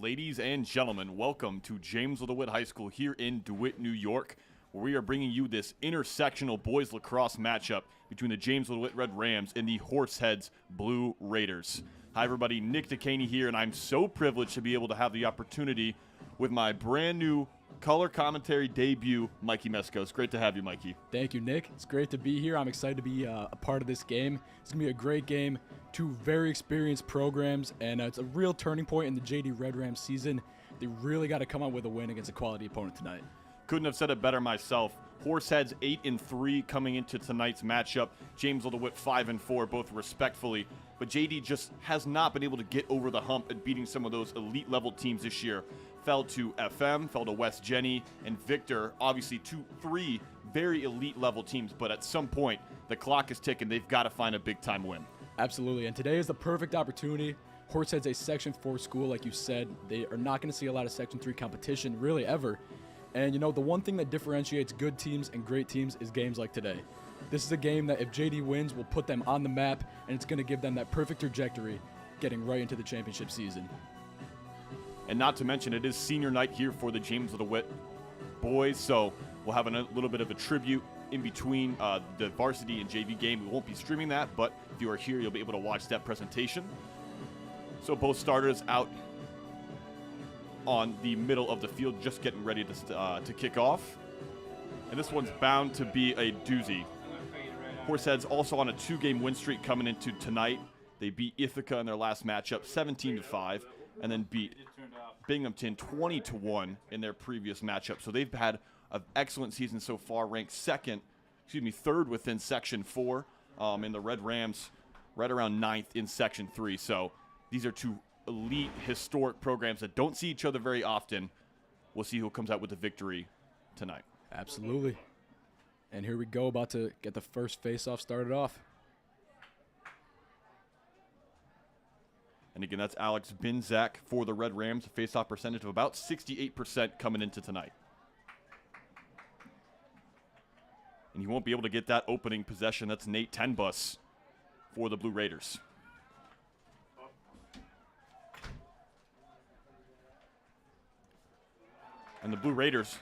Ladies and gentlemen, welcome to Jamesville-DeWitt High School here in DeWitt, New York, where we are bringing you this intersectional boys lacrosse matchup between the Jamesville-DeWitt Red Rams and the Horseheads Blue Raiders. Hi everybody, Nick Dekaney here, and I'm so privileged to be able to have the opportunity with my brand new color commentary debut, Mikey Meskos. Great to have you, Mikey. Thank you, Nick. It's great to be here. I'm excited to be a part of this game. It's going to be a great game. Two very experienced programs, and it's a real turning point in the JD Red Rams season. They really got to come out with a win against a quality opponent tonight. Couldn't have said it better myself. Horseheads 8-3 coming into tonight's matchup. Jamesville-DeWitt 5-4, both respectfully. But JD just has not been able to get over the hump at beating some of those elite level teams this year. Fell to FM, fell to West Jenny, and Victor. Obviously, three very elite level teams. But at some point, the clock is ticking. They've got to find a big time win. Absolutely, and today is the perfect opportunity. Horsehead's a Section 4 school, like you said. They are not going to see a lot of Section 3 competition, really, ever. And, you know, the one thing that differentiates good teams and great teams is games like today. This is a game that if JD wins, will put them on the map, and it's going to give them that perfect trajectory getting right into the championship season. And not to mention, it is senior night here for the Jamesville-DeWitt boys, so we'll have a little bit of a tribute in between the varsity and JV game. We won't be streaming that, but if you are here, you'll be able to watch that presentation. So both starters out on the middle of the field, just getting ready to kick off. And this one's bound to be a doozy. Horseheads also on a 2-game win streak coming into tonight. They beat Ithaca in their last matchup 17-5, and then beat Binghamton 20-1 in their previous matchup. So they've had an excellent season so far, ranked third within Section 4, and the Red Rams right around 9th in Section 3. So these are two elite, historic programs that don't see each other very often. We'll see who comes out with the victory tonight. Absolutely. And here we go, about to get the first face-off started off. And again, that's Alex Binzak for the Red Rams, a face-off percentage of about 68% coming into tonight. And you won't be able to get that opening possession. That's Nate Tenbus for the Blue Raiders. And the Blue Raiders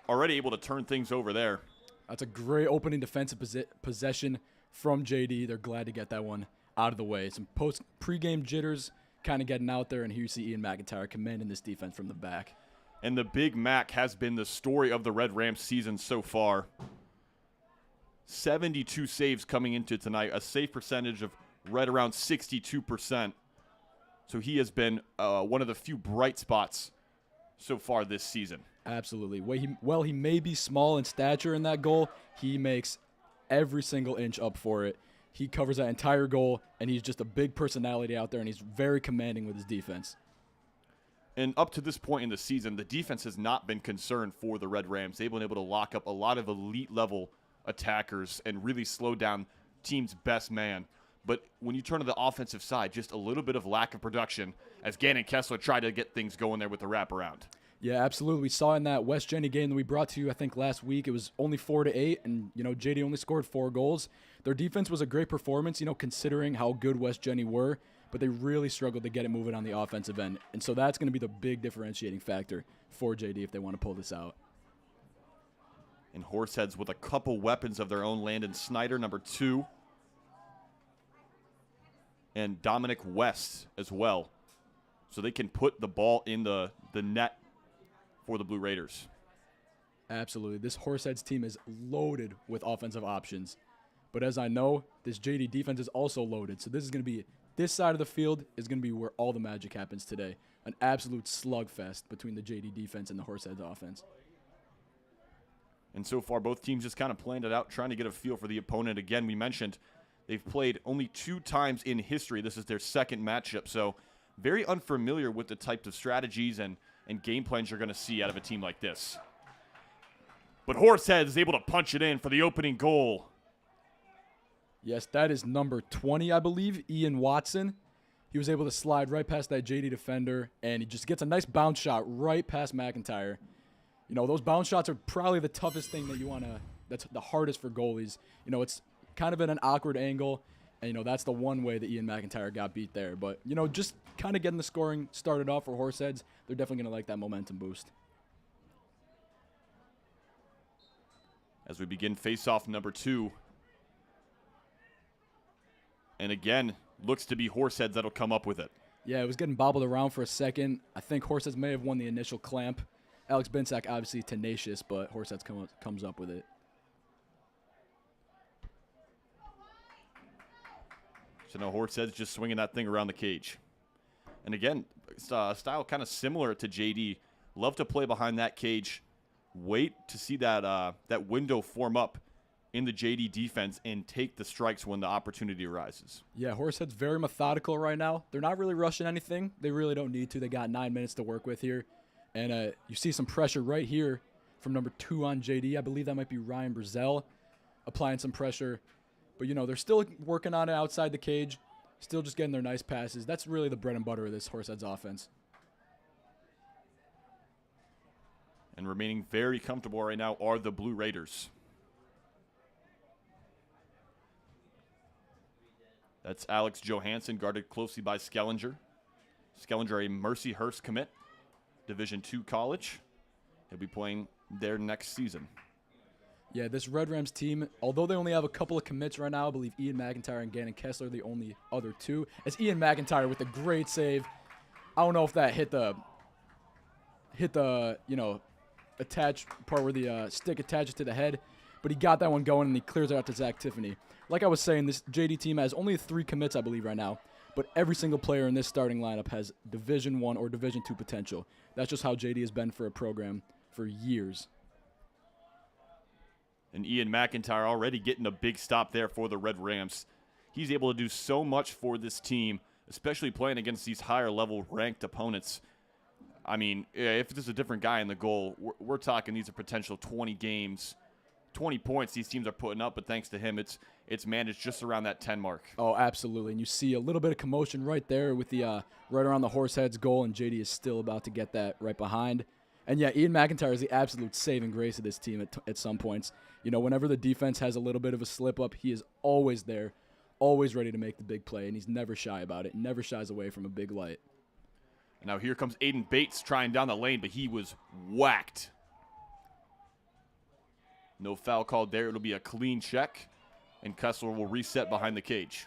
already able to turn things over there. That's a great opening defensive possession from JD. They're glad to get that one out of the way. Some pre-game jitters kind of getting out there, and here you see Ian McIntyre commanding this defense from the back. And the Big Mac has been the story of the Red Rams season so far. 72 saves coming into tonight, a save percentage of right around 62%. So he has been one of the few bright spots so far this season. Absolutely. While he may be small in stature in that goal, he makes every single inch up for it. He covers that entire goal, and he's just a big personality out there, and he's very commanding with his defense. And up to this point in the season, the defense has not been concerned for the Red Rams. They've been able to lock up a lot of elite-level attackers and really slow down team's best man. But when you turn to the offensive side, just a little bit of lack of production as Gannon Kessler tried to get things going there with the wraparound. Yeah, absolutely. We saw in that West Jenny game that we brought to you, I think, last week, it was only 4-8, and, you know, JD only scored 4 goals. Their defense was a great performance, you know, considering how good West Jenny were, but they really struggled to get it moving on the offensive end. And so that's going to be the big differentiating factor for JD if they want to pull this out. And Horseheads with a couple weapons of their own, Landon Snyder, number 2, and Dominic West as well. So they can put the ball in the net for the Blue Raiders. Absolutely. This Horseheads team is loaded with offensive options. But as I know, this JD defense is also loaded. So this side of the field is going to be where all the magic happens today. An absolute slugfest between the JD defense and the Horseheads offense. And so far, both teams just kind of planned it out, trying to get a feel for the opponent. Again, we mentioned they've played only 2 times in history. This is their second matchup. So very unfamiliar with the types of strategies and game plans you're going to see out of a team like this. But Horseheads is able to punch it in for the opening goal. Yes, that is number 20, I believe, Ian Watson. He was able to slide right past that JD defender, and he just gets a nice bounce shot right past McIntyre. You know, those bounce shots are probably the toughest thing that you want to – that's the hardest for goalies. You know, it's kind of at an awkward angle. And, that's the one way that Ian McIntyre got beat there. But, just kind of getting the scoring started off for Horseheads, they're definitely going to like that momentum boost. As we begin face-off number 2. And again, looks to be Horseheads that'll come up with it. Yeah, it was getting bobbled around for a second. I think Horseheads may have won the initial clamp. Alex Binsack obviously tenacious, but Horseheads comes up with it. So now Horseheads just swinging that thing around the cage. And again, style kind of similar to JD. Love to play behind that cage. Wait to see that window form up in the JD defense and take the strikes when the opportunity arises. Yeah, Horseheads very methodical right now. They're not really rushing anything. They really don't need to. They got 9 minutes to work with here. And you see some pressure right here from number 2 on JD. I believe that might be Ryan Brazel applying some pressure. But, they're still working on it outside the cage, still just getting their nice passes. That's really the bread and butter of this Horseheads offense. And remaining very comfortable right now are the Blue Raiders. That's Alex Johansson, guarded closely by Skellinger. Skellinger, a Mercyhurst commit, Division II college. He'll be playing there next season. Yeah, this Red Rams team, although they only have a couple of commits right now, I believe Ian McIntyre and Gannon Kessler are the only other two. As Ian McIntyre with a great save. I don't know if that hit the attached part where the stick attaches to the head, but he got that one going and he clears it out to Zach Tiffany. Like I was saying, this JD team has only 3 commits, I believe, right now, but every single player in this starting lineup has Division I or Division II potential. That's just how JD has been for a program for years. And Ian McIntyre already getting a big stop there for the Red Rams. He's able to do so much for this team, especially playing against these higher-level ranked opponents. I mean, if there's a different guy in the goal, we're talking these are potential 20 games, 20 points these teams are putting up, but thanks to him, it's managed just around that 10 mark. Oh, absolutely. And you see a little bit of commotion right there with the right around the Horseheads goal, and JD is still about to get that right behind. And, yeah, Ian McIntyre is the absolute saving grace of this team at some points. Whenever the defense has a little bit of a slip-up, he is always there, always ready to make the big play, and he's never shy about it, never shies away from a big light. And now here comes Aiden Bates trying down the lane, but he was whacked. No foul called there. It'll be a clean check, and Kessler will reset behind the cage.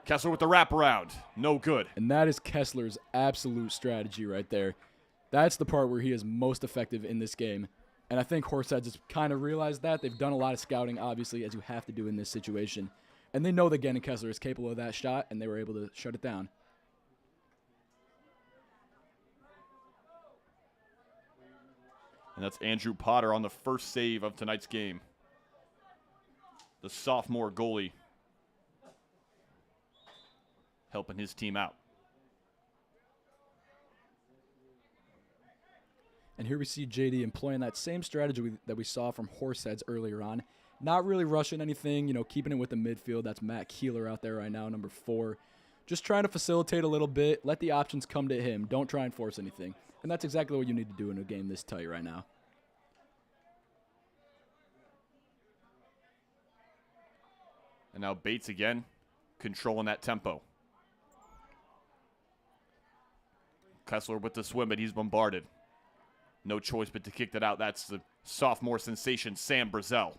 Kessler with the wraparound. No good. And that is Kessler's absolute strategy right there. That's the part where he is most effective in this game. And I think Horseheads has kind of realized that. They've done a lot of scouting, obviously, as you have to do in this situation. And they know that Gannon Kessler is capable of that shot, and they were able to shut it down. And that's Andrew Potter on the first save of tonight's game. The sophomore goalie helping his team out. And here we see JD employing that same strategy that we saw from Horseheads earlier on. Not really rushing anything, keeping it with the midfield. That's Matt Keeler out there right now, number 4. Just trying to facilitate a little bit. Let the options come to him. Don't try and force anything. And that's exactly what you need to do in a game this tight right now. And now Bates again, controlling that tempo. Kessler with the swim, but he's bombarded. No choice but to kick that out. That's the sophomore sensation, Sam Brazel.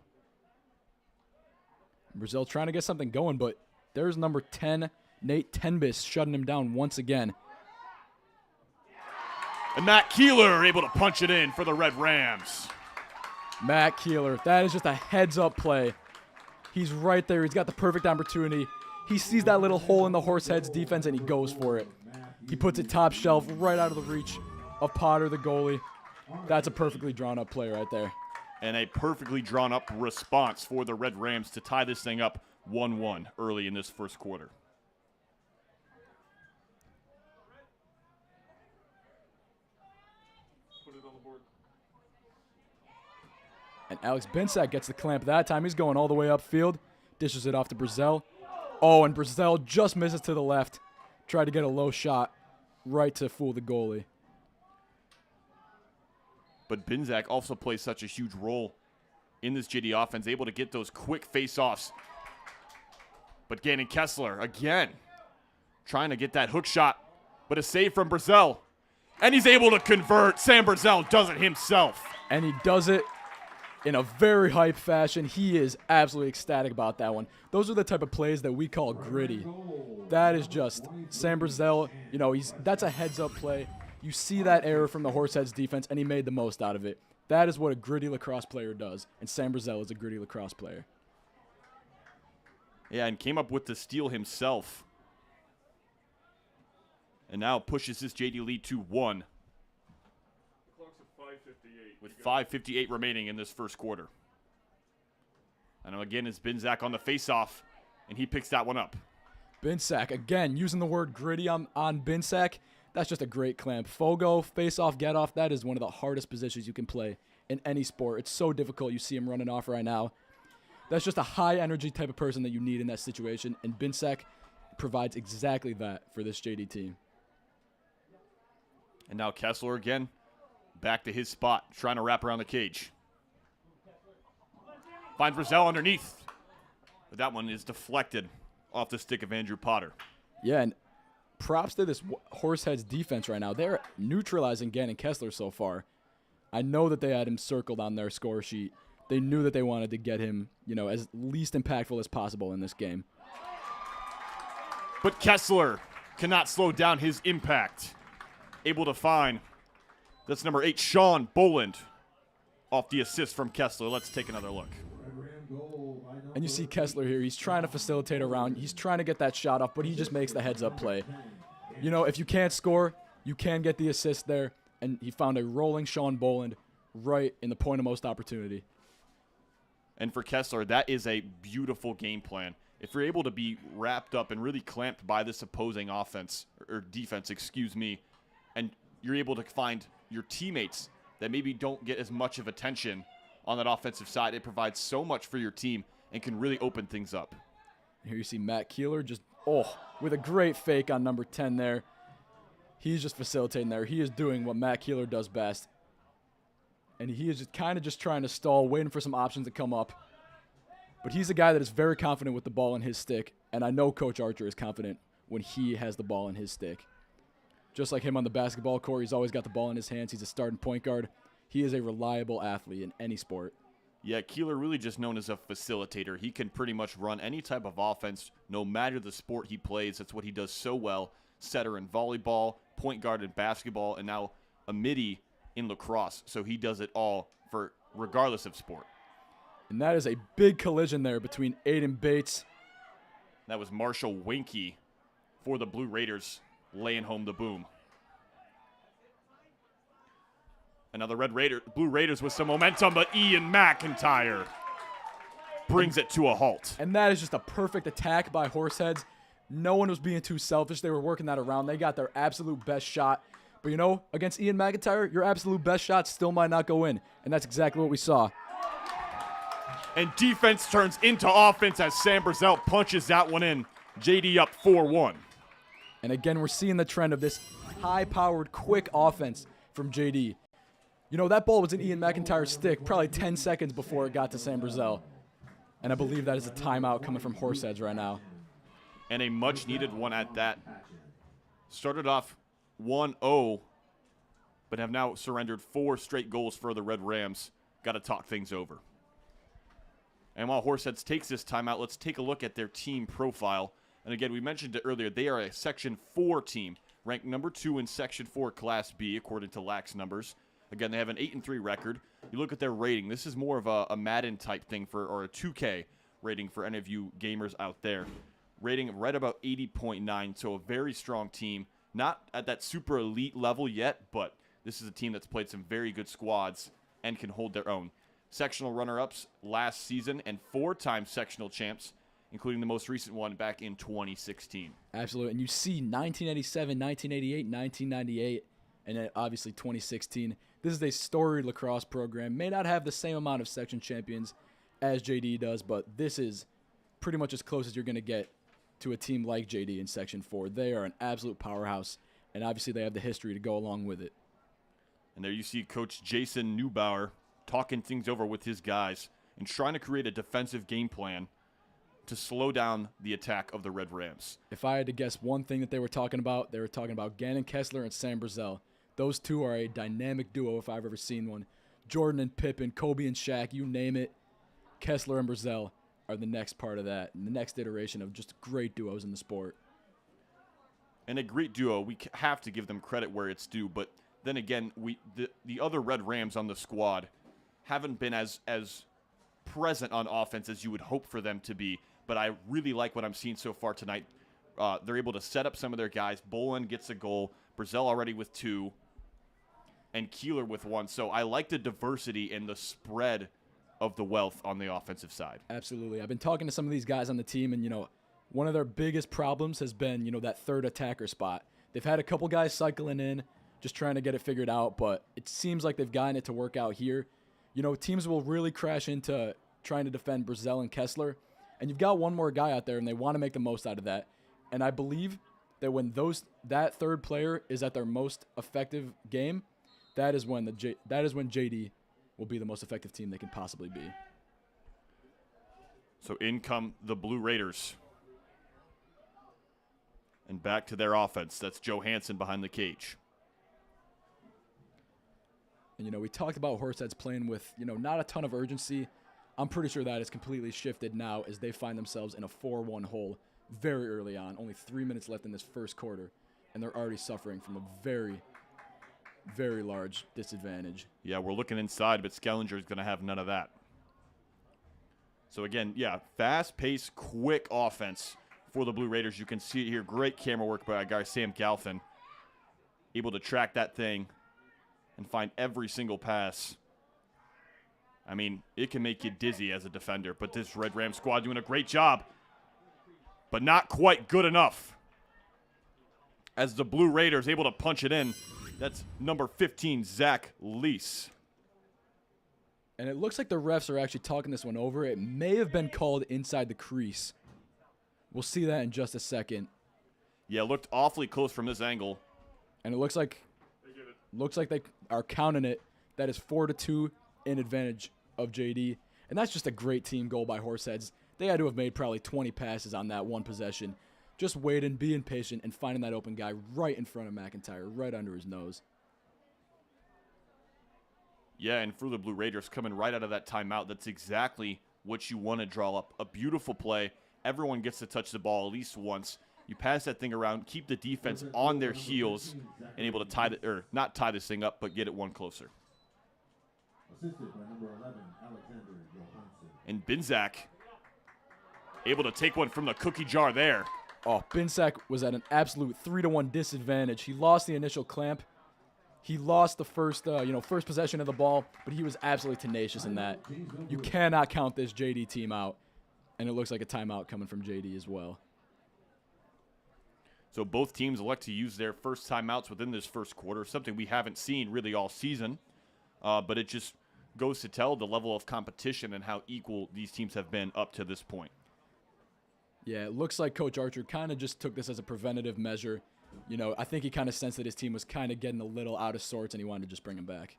Brazel trying to get something going, but there's number 10, Nate Tenbis, shutting him down once again. And Matt Keeler able to punch it in for the Red Rams. Matt Keeler, that is just a heads-up play. He's right there. He's got the perfect opportunity. He sees that little hole in the Horseheads defense, and he goes for it. He puts it top shelf right out of the reach of Potter, the goalie. That's a perfectly drawn-up play right there. And a perfectly drawn-up response for the Red Rams to tie this thing up 1-1 early in this first quarter. Put it on the board. And Alex Binsack gets the clamp that time. He's going all the way upfield. Dishes it off to Brazel. Oh, and Brazel just misses to the left. Tried to get a low shot right to fool the goalie. But Binsack also plays such a huge role in this JD offense, able to get those quick face-offs. But Gannon Kessler, again, trying to get that hook shot, but a save from Brazel. And he's able to convert. Sam Brazel does it himself. And he does it in a very hype fashion. He is absolutely ecstatic about that one. Those are the type of plays that we call gritty. That is just Sam Brazel, that's a heads-up play. You see that error from the Horseheads defense, and he made the most out of it. That is what a gritty lacrosse player does, and Sam Brazel is a gritty lacrosse player. Yeah, and came up with the steal himself. And now pushes his JD lead to 1. The clock's at 5:58. With 5:58 remaining in this first quarter. And again, it's Binzak on the face-off, and he picks that one up. Binzak, again, using the word gritty on Binzak, that's just a great clamp. Fogo, face-off, get-off, that is one of the hardest positions you can play in any sport. It's so difficult. You see him running off right now. That's just a high-energy type of person that you need in that situation, and Binzak provides exactly that for this JD team. And now Kessler again, back to his spot, trying to wrap around the cage. Finds Brazel underneath. But that one is deflected off the stick of Andrew Potter. Yeah, and props to this Horseheads defense right now. They're neutralizing Gannon Kessler so far. I know that they had him circled on their score sheet. They knew that they wanted to get him, as least impactful as possible in this game. But Kessler cannot slow down his impact. Able to find, that's number 8, Sean Boland, off the assist from Kessler. Let's take another look. And you see Kessler here. He's trying to facilitate around. He's trying to get that shot off, but he just makes the heads-up play. If you can't score, you can get the assist there. And he found a rolling Sean Boland right in the point of most opportunity. And for Kessler, that is a beautiful game plan. If you're able to be wrapped up and really clamped by this opposing offense, or defense, and you're able to find your teammates that maybe don't get as much of attention on that offensive side, it provides so much for your team and can really open things up. Here you see Matt Keeler just, with a great fake on number 10 there. He's just facilitating there. He is doing what Matt Keeler does best. And he is just kind of just trying to stall, waiting for some options to come up. But he's a guy that is very confident with the ball in his stick, and I know Coach Archer is confident when he has the ball in his stick. Just like him on the basketball court, he's always got the ball in his hands. He's a starting point guard. He is a reliable athlete in any sport. Yeah, Keeler really just known as a facilitator. He can pretty much run any type of offense, no matter the sport he plays. That's what he does so well. Setter in volleyball, point guard in basketball, and now a midi in lacrosse. So he does it all for regardless of sport. And that is a big collision there between Aiden Bates. That was Marshall Winky for the Blue Raiders, laying home the boom. Another Blue Raiders with some momentum, but Ian McIntyre brings it to a halt. And that is just a perfect attack by Horseheads. No one was being too selfish. They were working that around. They got their absolute best shot. But against Ian McIntyre, your absolute best shot still might not go in. And that's exactly what we saw. And defense turns into offense as Sam Brazel punches that one in. JD up 4-1. And again, we're seeing the trend of this high-powered, quick offense from JD. That ball was in Ian McIntyre's stick probably 10 seconds before it got to Sam Brazel. And I believe that is a timeout coming from Horseheads right now. And a much-needed one at that. Started off 1-0, but have now surrendered 4 straight goals for the Red Rams. Got to talk things over. And while Horseheads takes this timeout, let's take a look at their team profile. And again, we mentioned it earlier, they are a Section 4 team, ranked number 2 in Section 4 Class B, according to Lax numbers. Again, they have an 8-3 record. You look at their rating. This is more of a Madden type thing or a 2K rating for any of you gamers out there. Rating right about 80.9, so a very strong team. Not at that super elite level yet, but this is a team that's played some very good squads and can hold their own. Sectional runner-ups last season and 4-time sectional champs, including the most recent one back in 2016. Absolutely, and you see 1987, 1988, 1998, and then obviously 2016. This is a storied lacrosse program. May not have the same amount of section champions as JD does, but this is pretty much as close as you're going to get to a team like JD in Section 4. They are an absolute powerhouse, and obviously they have the history to go along with it. And there you see Coach Jason Neubauer talking things over with his guys and trying to create a defensive game plan to slow down the attack of the Red Rams. If I had to guess one thing that they were talking about Gannon Kessler and Sam Brazel. Those two are a dynamic duo if I've ever seen one. Jordan and Pippen, Kobe and Shaq, you name it. Kessler and Brazel are the next part of that, and the next iteration of just great duos in the sport. And a great duo, we have to give them credit where it's due, but then again, the other Red Rams on the squad haven't been as present on offense as you would hope for them to be, but I really like what I'm seeing so far tonight. They're able to set up some of their guys. Bolin gets a goal, Brazel already with 2, and Keeler with 1. So I like the diversity and the spread of the wealth on the offensive side. Absolutely. I've been talking to some of these guys on the team, and, one of their biggest problems has been, that third attacker spot. They've had a couple guys cycling in, just trying to get it figured out, but it seems like they've gotten it to work out here. Teams will really crash into trying to defend Brazel and Kessler, and you've got one more guy out there, and they want to make the most out of that. And I believe that when that third player is at their most effective game, that is when JD will be the most effective team they can possibly be. So in come the Blue Raiders. And back to their offense. That's Johansson behind the cage. And, we talked about Horseheads playing with, not a ton of urgency. I'm pretty sure that has completely shifted now as they find themselves in a 4-1 hole very early on. Only 3 minutes left in this first quarter, and they're already suffering from a very, very large disadvantage. Yeah, we're looking inside, but Skellinger is going to have none of that. So, again, fast-paced, quick offense for the Blue Raiders. You can see it here. Great camera work by our guy Sam Galfin. Able to track that thing and find every single pass. I mean, it can make you dizzy as a defender, but this Red Ram squad doing a great job, but not quite good enough. As the Blue Raiders able to punch it in, that's number 15, Zach Leese. And it looks like the refs are actually talking this one over. It may have been called inside the crease. We'll see that in just a second. Yeah, it looked awfully close from this angle. And it looks like they are counting it. That is 4-2 in advantage of JD. And that's just a great team goal by Horseheads. They had to have made probably 20 passes on that one possession. Just waiting, being patient, and finding that open guy right in front of McIntyre, right under his nose. Yeah, and for the Blue Raiders coming right out of that timeout, that's exactly what you want to draw up. A beautiful play. Everyone gets to touch the ball at least once. You pass that thing around, keep the defense on their heels, and able to not tie this thing up, but get it one closer. Assisted by number 11, Alexander Johansson. And Binzak able to take one from the cookie jar there. Oh, Binzak was at an absolute 3-1 disadvantage. He lost the initial clamp. He lost the first possession of the ball, but he was absolutely tenacious in that. You cannot count this JD team out, and it looks like a timeout coming from JD as well. So both teams elect to use their first timeouts within this first quarter, something we haven't seen really all season, but it just goes to tell the level of competition and how equal these teams have been up to this point. Yeah, it looks like Coach Archer kind of just took this as a preventative measure. I think he kind of sensed that his team was kind of getting a little out of sorts, and he wanted to just bring him back.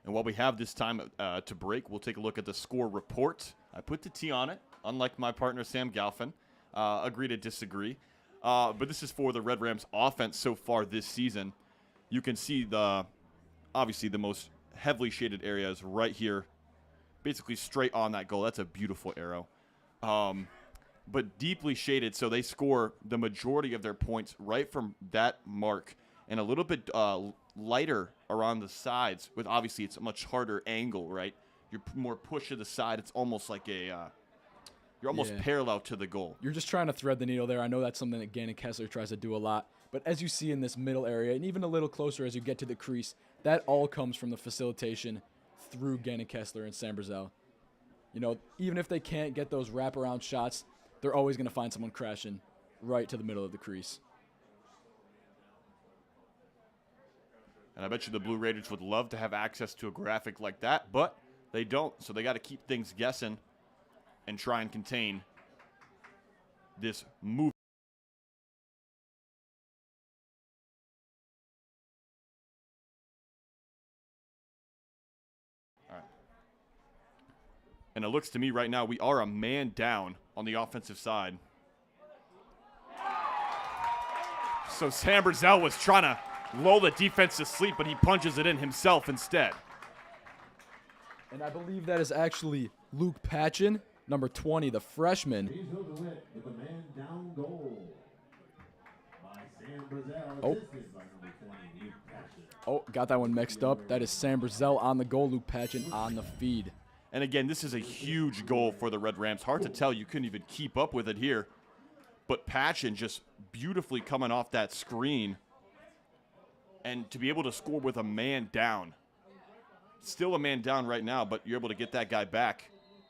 And while we have this time to break, we'll take a look at the score report. I put the T on it, unlike my partner Sam Galfin. Agree to disagree. But this is for the Red Rams offense so far this season. You can see obviously the most heavily shaded area is right here, basically straight on that goal. That's a beautiful arrow. But deeply shaded, so they score the majority of their points right from that mark, and a little bit lighter around the sides. With obviously it's a much harder angle, right? You're more push to the side. It's almost like you're almost parallel to the goal. You're just trying to thread the needle there. I know that's something that Gannon Kessler tries to do a lot. But as you see in this middle area, and even a little closer as you get to the crease, that all comes from the facilitation through Gannon Kessler and Sam Brazel. Even if they can't get those wraparound shots, they're always going to find someone crashing right to the middle of the crease. And I bet you the Blue Raiders would love to have access to a graphic like that, but they don't. So they got to keep things guessing and try and contain this move. All right. And it looks to me right now we are a man down on the offensive side. So Sam Brazel was trying to lull the defense to sleep, but he punches it in himself instead. And I believe that is actually Luke Patchen, number 20, the freshman. Jamesville-DeWitt with a man down goal by Sam Brazel, Oh. assisted by number 20, Luke Patchen. Oh, got that one mixed up. That is Sam Brazel on the goal, Luke Patchen on the feed. And again, this is a huge goal for the Red Rams. Hard to tell. You couldn't even keep up with it here. But Patchen just beautifully coming off that screen. And to be able to score with a man down. Still a man down right now, but you're able to get that guy back.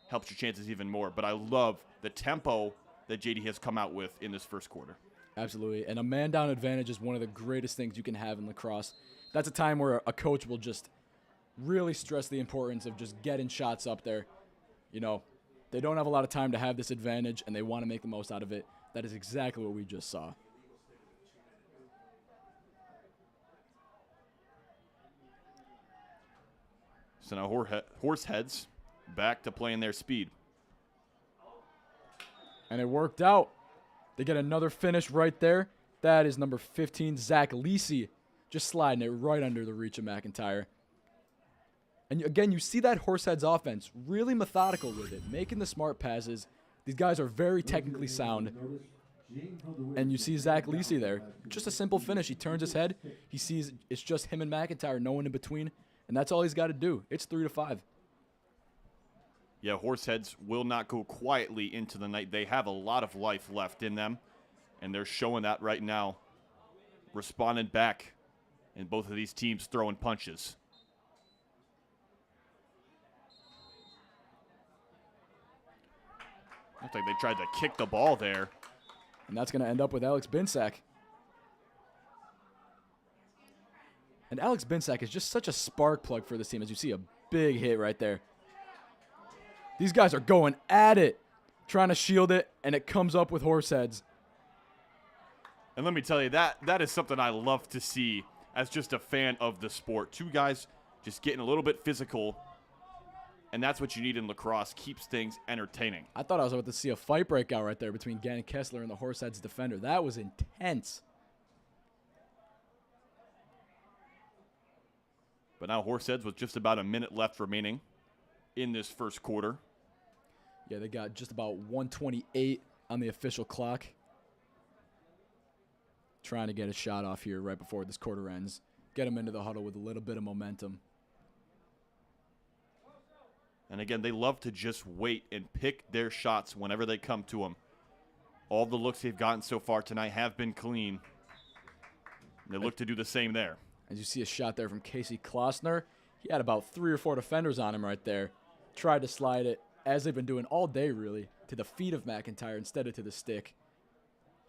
Helps your chances even more. But I love the tempo that JD has come out with in this first quarter. Absolutely. And a man down advantage is one of the greatest things you can have in lacrosse. That's a time where a coach will just really stress the importance of just getting shots up there. You know, they don't have a lot of time to have this advantage, and they want to make the most out of it. That is exactly what we just saw. So now Horseheads back to playing their speed. And it worked out. They get another finish right there. That is number 15, Zach Lisi, just sliding it right under the reach of McIntyre. And again, you see that Horseheads offense really methodical with it, making the smart passes. These guys are very technically sound. And you see Zach Lisi there. Just a simple finish. He turns his head. He sees it's just him and McIntyre, no one in between. And that's all he's got to do. It's 3-5. Yeah, Horseheads will not go quietly into the night. They have a lot of life left in them, and they're showing that right now. Responding back, and both of these teams throwing punches. Looks like they tried to kick the ball there. And that's going to end up with Alex Binsack. And Alex Binsack is just such a spark plug for this team, as you see a big hit right there. These guys are going at it, trying to shield it, and it comes up with Horseheads. And let me tell you, that is something I love to see as just a fan of the sport. Two guys just getting a little bit physical, and that's what you need in lacrosse. Keeps things entertaining. I thought I was about to see a fight break out right there between Gannon Kessler and the Horseheads defender. That was intense. But now Horseheads with just about a minute left remaining in this first quarter. Yeah, they got just about 1:28 on the official clock. Trying to get a shot off here right before this quarter ends. Get them into the huddle with a little bit of momentum. And again, they love to just wait and pick their shots whenever they come to them. All the looks they've gotten so far tonight have been clean. They look to do the same there. As you see a shot there from Casey Klossner. He had about 3 or 4 defenders on him right there. Tried to slide it, as they've been doing all day really, to the feet of McIntyre instead of to the stick.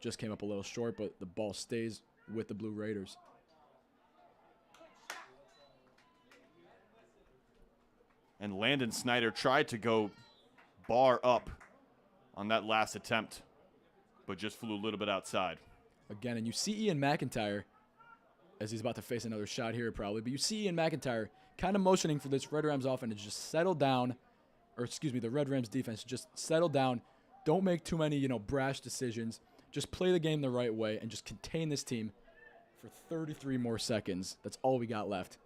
Just came up a little short, but the ball stays with the Blue Raiders. And Landon Snyder tried to go bar up on that last attempt, but just flew a little bit outside. Again, and you see Ian McIntyre, as he's about to face another shot here probably, but you see Ian McIntyre kind of motioning for this Red Rams offense to just settle down, or excuse me, the Red Rams defense, just settle down. Don't make too many, brash decisions. Just play the game the right way and just contain this team for 33 more seconds. That's all we got left.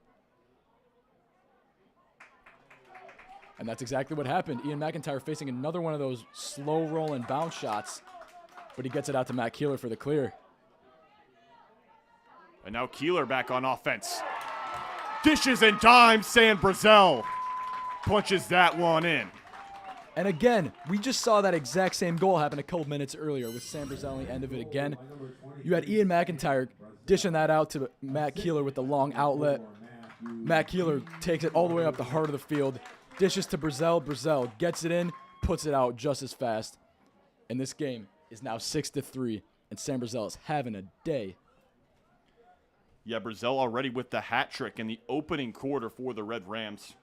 And that's exactly what happened. Ian McIntyre facing another one of those slow roll and bounce shots, but he gets it out to Matt Keeler for the clear. And now Keeler back on offense. Dishes in time, Sam Brazel punches that one in. And again, we just saw that exact same goal happen a couple minutes earlier with Sam Brazel on the end of it again. You had Ian McIntyre dishing that out to Matt Keeler with the long outlet. Matt Keeler takes it all the way up the heart of the field, dishes to Brazel. Brazel gets it in, puts it out just as fast. And this game is now 6-3, and Sam Brazel is having a day. Yeah, Brazel already with the hat trick in the opening quarter for the Red Rams.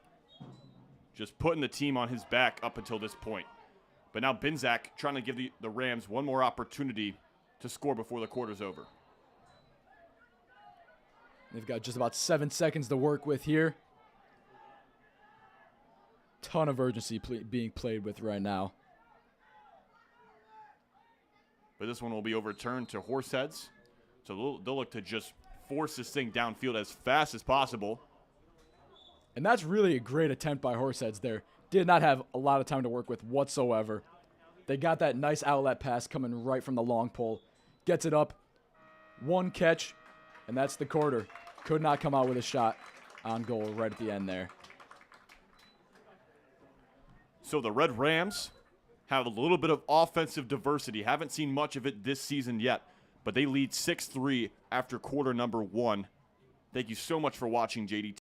Just putting the team on his back up until this point. But now Binsack trying to give the Rams one more opportunity to score before the quarter's over. They've got just about 7 seconds to work with here. Ton of urgency being played with right now. But this one will be overturned to Horseheads. So they'll look to just force this thing downfield as fast as possible. And that's really a great attempt by Horseheads there. Did not have a lot of time to work with whatsoever. They got that nice outlet pass coming right from the long pole. Gets it up. One catch, and that's the quarter. Could not come out with a shot on goal right at the end there. So the Red Rams have a little bit of offensive diversity. Haven't seen much of it this season yet, but they lead 6-3 after quarter number 1. Thank you so much for watching, JD.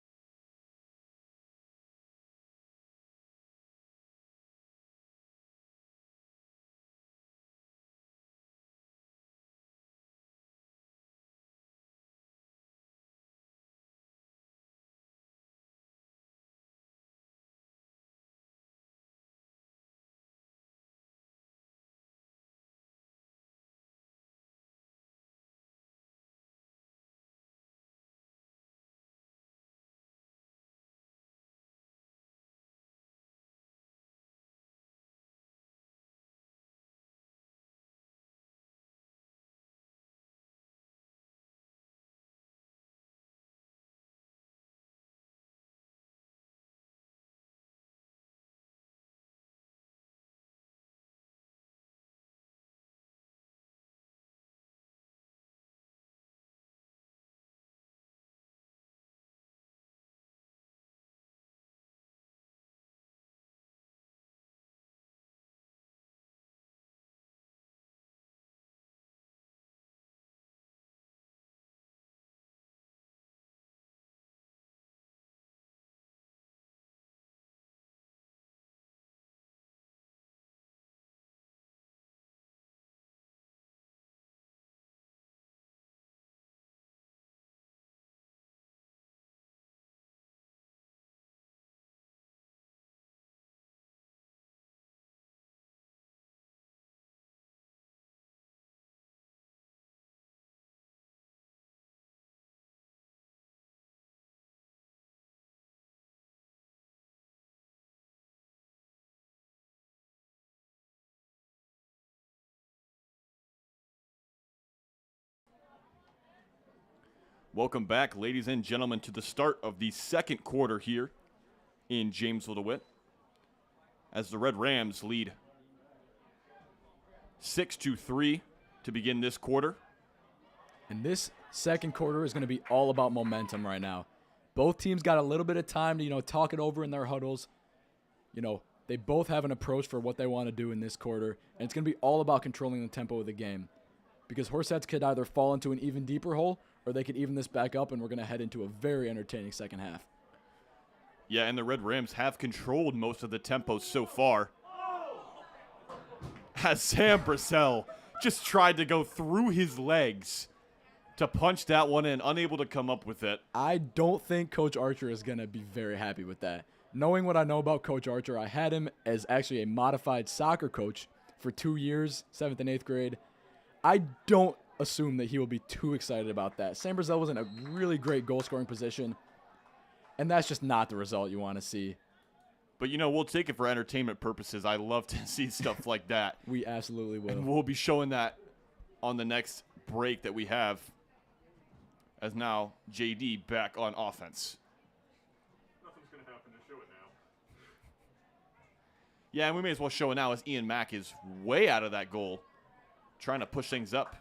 Welcome back, ladies and gentlemen, to the start of the second quarter here in Jamesville-DeWitt, as the Red Rams lead 6-3 to begin this quarter. And this second quarter is going to be all about momentum right now. Both teams got a little bit of time to, talk it over in their huddles. They both have an approach for what they want to do in this quarter, and it's going to be all about controlling the tempo of the game. Because Horseheads could either fall into an even deeper hole, or they could even this back up, and we're going to head into a very entertaining second half. Yeah, and the Red Rams have controlled most of the tempo so far, as Sam Brissell just tried to go through his legs to punch that one in, unable to come up with it. I don't think Coach Archer is going to be very happy with that. Knowing what I know about Coach Archer, I had him as actually a modified soccer coach for 2 years, 7th and 8th grade. I don't assume that he will be too excited about that. Sam Brissell was in a really great goal-scoring position, and that's just not the result you want to see. But, we'll take it for entertainment purposes. I love to see stuff like that. We absolutely will. And we'll be showing that on the next break that we have, as now JD back on offense. Nothing's going to happen to show it now. Yeah, and we may as well show it now as Ian Mack is way out of that goal, trying to push things up.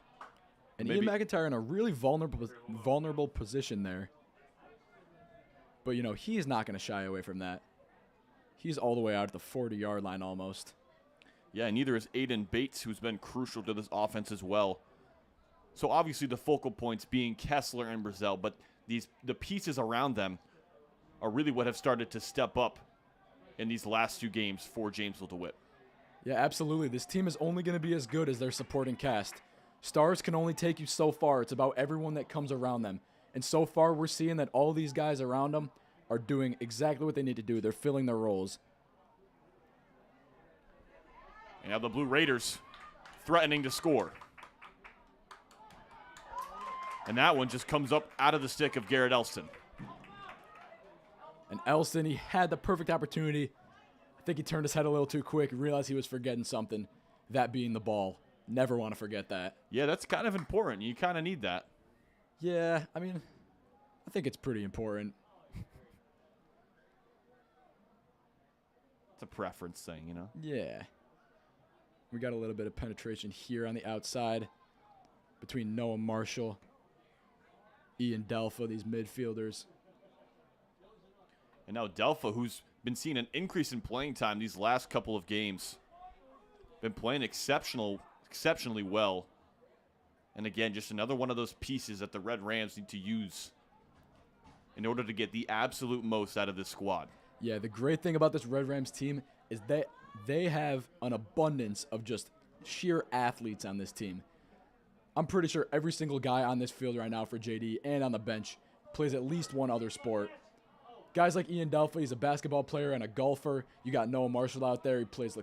And Ian McIntyre in a really vulnerable position there. But, he is not going to shy away from that. He's all the way out at the 40-yard line almost. Yeah, neither is Aiden Bates, who's been crucial to this offense as well. So obviously the focal points being Kessler and Brissell, but the pieces around them are really what have started to step up in these last 2 games for Jamesville-DeWitt. Yeah, absolutely. This team is only going to be as good as their supporting cast. Stars can only take you so far. It's about everyone that comes around them. And so far, we're seeing that all these guys around them are doing exactly what they need to do. They're filling their roles. And now the Blue Raiders threatening to score. And that one just comes up out of the stick of Garrett Elston. And Elston, he had the perfect opportunity. I think he turned his head a little too quick, realized he was forgetting something, that being the ball. Never want to forget that. Yeah, that's kind of important. You kind of need that. Yeah, I mean, I think it's pretty important. It's a preference thing, you know? Yeah. We got a little bit of penetration here on the outside between Noah Marshall, Ian Delpha, these midfielders. And now Delpha, who's been seeing an increase in playing time these last couple of games. Been playing exceptionally well. And again, just another one of those pieces that the Red Rams need to use in order to get the absolute most out of this squad. Yeah, the great thing about this Red Rams team is that they have an abundance of just sheer athletes on this team. I'm pretty sure every single guy on this field right now for JD and on the bench plays at least one other sport. Guys like Ian Delpha, he's a basketball player and a golfer. You got Noah Marshall out there, he plays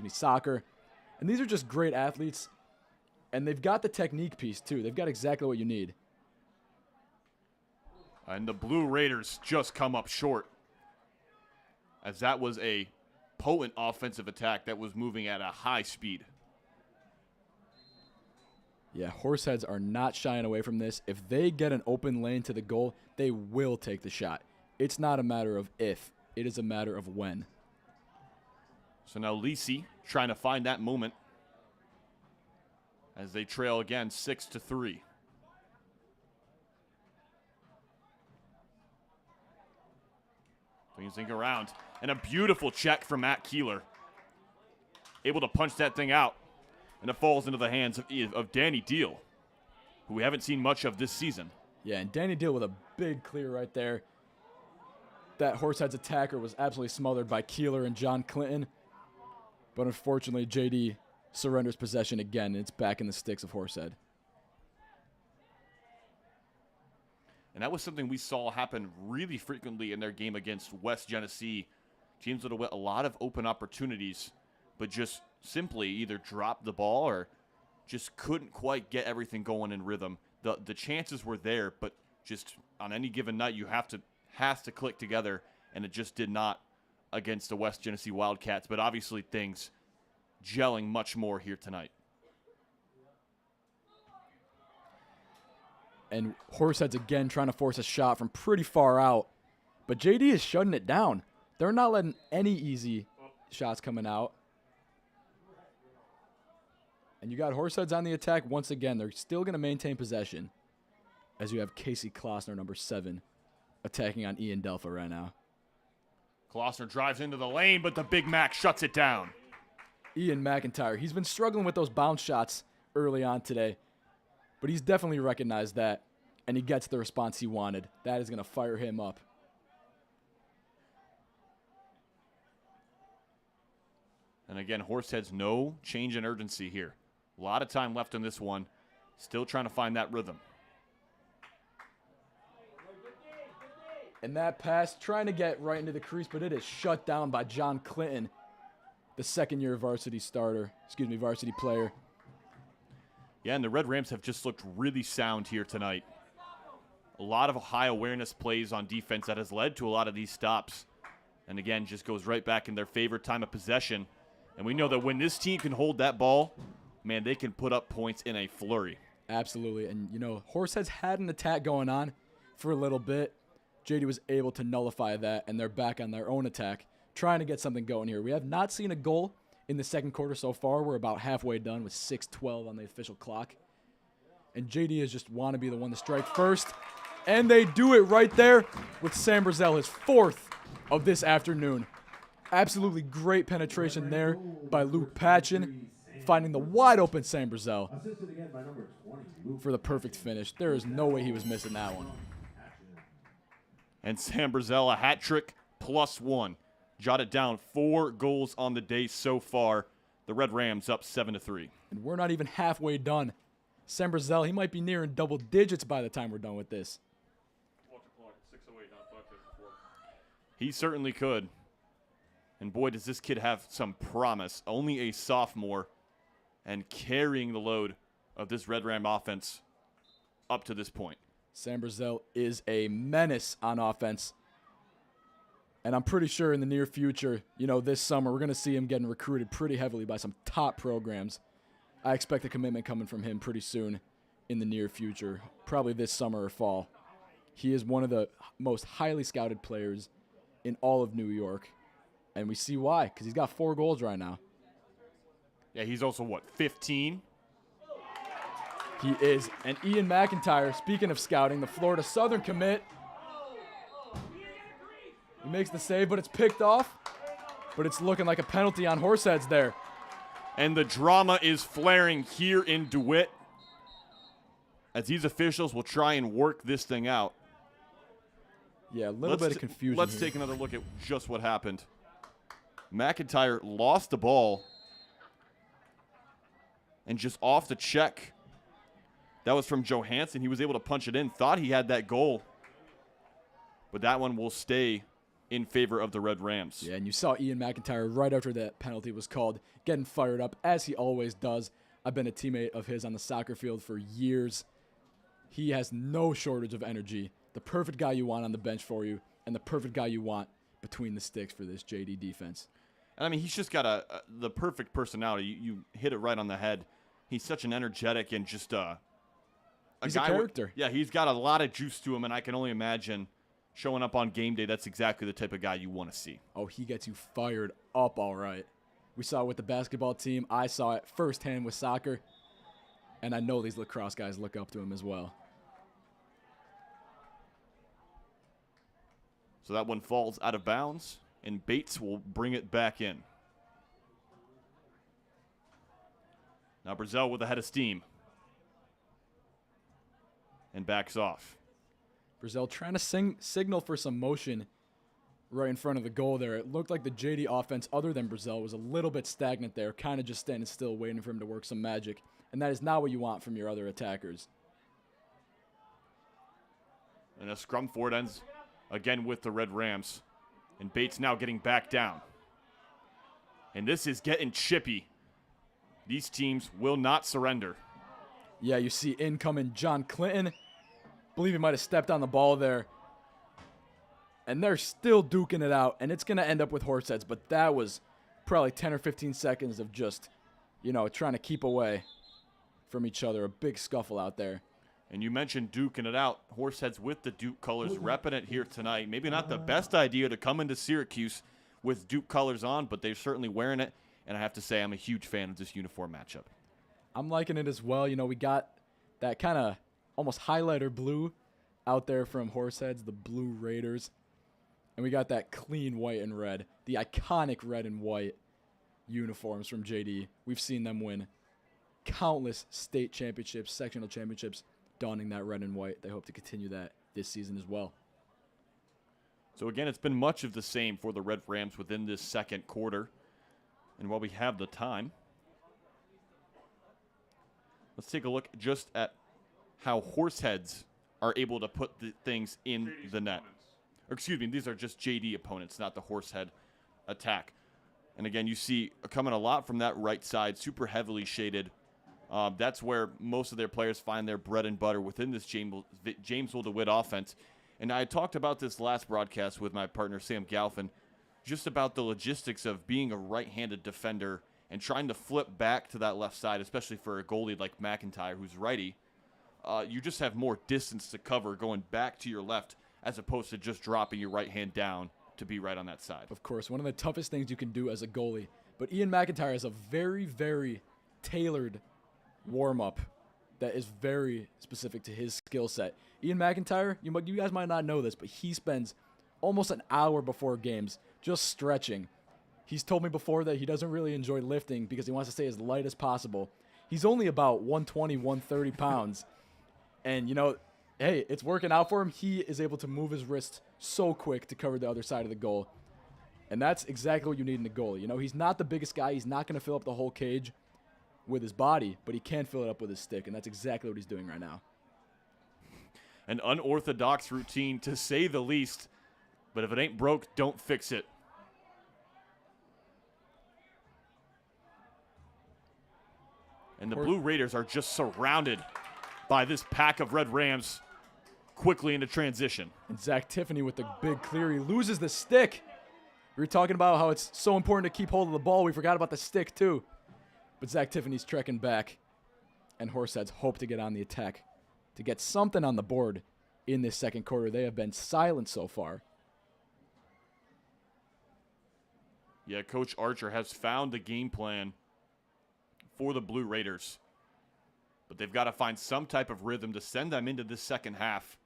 soccer. And these are just great athletes. And they've got the technique piece too. They've got exactly what you need. And the Blue Raiders just come up short, as that was a potent offensive attack that was moving at a high speed. Yeah, Horseheads are not shying away from this. If they get an open lane to the goal, they will take the shot. It's not a matter of if, it is a matter of when. So now Lisi trying to find that moment as they trail again 6-3. Things around. And a beautiful check from Matt Keeler. Able to punch that thing out. And it falls into the hands of Danny Deal, who we haven't seen much of this season. Yeah, and Danny Deal with a big clear right there. That Horseheads attacker was absolutely smothered by Keeler and John Clinton. But unfortunately, JD surrenders possession again, and it's back in the sticks of Horsehead. And that was something we saw happen really frequently in their game against West Genesee. Jamesville-DeWitt, a lot of open opportunities, but just simply either dropped the ball or just couldn't quite get everything going in rhythm. The chances were there, but just on any given night, you has to click together, and it just did not against the West Genesee Wildcats. But obviously things gelling much more here tonight. And Horseheads again trying to force a shot from pretty far out. But JD is shutting it down. They're not letting any easy shots coming out. And you got Horseheads on the attack once again. They're still going to maintain possession, as you have Casey Klossner, number 7, attacking on Ian Delpha right now. Klossner drives into the lane, but the Big Mac shuts it down. Ian McIntyre, he's been struggling with those bounce shots early on today, but he's definitely recognized that, and he gets the response he wanted. That is going to fire him up. And again, Horseheads, no change in urgency here. A lot of time left in this one. Still trying to find that rhythm. And that pass, trying to get right into the crease, but it is shut down by John Clinton, the second-year varsity player. Yeah, and the Red Rams have just looked really sound here tonight. A lot of high awareness plays on defense that has led to a lot of these stops. And again, just goes right back in their favorite time of possession. And we know that when this team can hold that ball, man, they can put up points in a flurry. Absolutely. And, you know, Horseheads had an attack going on for a little bit. JD was able to nullify that, and they're back on their own attack, trying to get something going here. We have not seen a goal in the second quarter so far. We're about halfway done with 6:12 on the official clock. And JD is just want to be the one to strike first. And they do it right there with Sam Brazel, his 4th of this afternoon. Absolutely great penetration there by Luke Patchen, finding the wide open Sam Brazel Assisted again by number 20, Luke. for the perfect finish. There is no way he was missing that one. And Sam Brazel, a hat trick +1. Jotted down 4 goals on the day so far. The Red Rams up 7-3. And we're not even halfway done. Sam Brazel, he might be nearing double digits by the time we're done with this. Watch the clock. 6:08, not 5:54. He certainly could. And boy, does this kid have some promise. Only a sophomore and carrying the load of this Red Ram offense up to this point. Sam Brazel is a menace on offense. And I'm pretty sure in the near future, you know, this summer, we're going to see him getting recruited pretty heavily by some top programs. I expect a commitment coming from him pretty soon in the near future, probably this summer or fall. He is one of the most highly scouted players in all of New York, and we see why, because he's got 4 goals right now. Yeah, he's also, what, 15? He is. And Ian McIntyre, speaking of scouting, the Florida Southern commit. He makes the save, but it's picked off. But it's looking like a penalty on Horseheads there. And the drama is flaring here in DeWitt as these officials will try and work this thing out. Yeah, a little bit of confusion Let's here. take another look at just what happened. McIntyre lost the ball. And just off the check, that was from Johansson. He was able to punch it in, thought he had that goal. But that one will stay in favor of the Red Rams. Yeah, and you saw Ian McIntyre right after that penalty was called, getting fired up, as he always does. I've been a teammate of his on the soccer field for years. He has no shortage of energy. The perfect guy you want on the bench for you, and the perfect guy you want between the sticks for this JD defense. And I mean, he's just got the perfect personality. You hit it right on the head. He's such an energetic and just He's a character. Yeah, he's got a lot of juice to him, and I can only imagine showing up on game day, that's exactly the type of guy you want to see. Oh, he gets you fired up all right. We saw it with the basketball team. I saw it firsthand with soccer. And I know these lacrosse guys look up to him as well. So that one falls out of bounds, and Bates will bring it back in. Now Brazil with a head of steam. And backs off. Brazil trying to signal for some motion right in front of the goal there. It looked like the JD offense, other than Brazil, was a little bit stagnant there, kind of just standing still, waiting for him to work some magic. And that is not what you want from your other attackers. And a scrum for it ends again with the Red Rams. And Bates now getting back down. And this is getting chippy. These teams will not surrender. Yeah, you see incoming John Clinton. Believe he might have stepped on the ball there. And they're still duking it out, and it's going to end up with Horseheads, but that was probably 10 or 15 seconds of just, you know, trying to keep away from each other. A big scuffle out there. And you mentioned duking it out. Horseheads with the Duke colors, repping it here tonight. Maybe not the best idea to come into Syracuse with Duke colors on, but they're certainly wearing it, and I have to say I'm a huge fan of this uniform matchup. I'm liking it as well. You know, we got that kind of almost highlighter blue out there from Horseheads, the Blue Raiders. And we got that clean white and red, the iconic red and white uniforms from JD. We've seen them win countless state championships, sectional championships, donning that red and white. They hope to continue that this season as well. So again, it's been much of the same for the Red Rams within this second quarter. And while we have the time, let's take a look just at how Horseheads are able to put the things in the net. Or excuse me, these are just JD opponents, not the Horsehead attack. And again, you see coming a lot from that right side, super heavily shaded. That's where most of their players find their bread and butter within this Jamesville-DeWitt offense. And I talked about this last broadcast with my partner, Sam Galfin, just about the logistics of being a right-handed defender and trying to flip back to that left side, especially for a goalie like McIntyre, who's righty. You just have more distance to cover going back to your left as opposed to just dropping your right hand down to be right on that side. Of course, one of the toughest things you can do as a goalie. But Ian McIntyre has a very, very tailored warm-up that is very specific to his skill set. Ian McIntyre, you guys might not know this, but he spends almost an hour before games just stretching. He's told me before that he doesn't really enjoy lifting because he wants to stay as light as possible. He's only about 120, 130 pounds. And, you know, hey, it's working out for him. He is able to move his wrist so quick to cover the other side of the goal. And that's exactly what you need in a goalie. You know, he's not the biggest guy. He's not going to fill up the whole cage with his body, but he can fill it up with his stick, and that's exactly what he's doing right now. An unorthodox routine, to say the least, but if it ain't broke, don't fix it. And the Blue Raiders are just surrounded by this pack of Red Rams quickly into transition. And Zach Tiffany with the big clear. He loses the stick. We were talking about how it's so important to keep hold of the ball. We forgot about the stick, too. But Zach Tiffany's trekking back, and Horseheads hope to get on the attack to get something on the board in this second quarter. They have been silent so far. Yeah, Coach Archer has found the game plan for the Blue Raiders. But they've got to find some type of rhythm to send them into this second half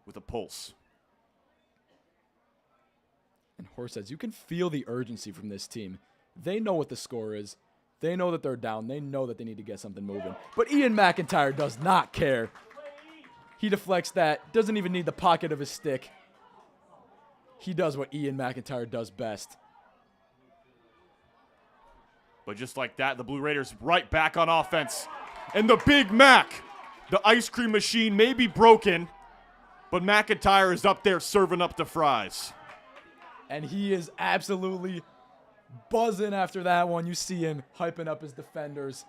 with a pulse. And Horseheads, you can feel the urgency from this team. They know what the score is. They know that they're down. They know that they need to get something moving. But Ian McIntyre does not care. He deflects that. Doesn't even need the pocket of his stick. He does what Ian McIntyre does best. But just like that, the Blue Raiders right back on offense. And the Big Mac, the ice cream machine may be broken, but McIntyre is up there serving up the fries. And he is absolutely buzzing after that one. You see him hyping up his defenders.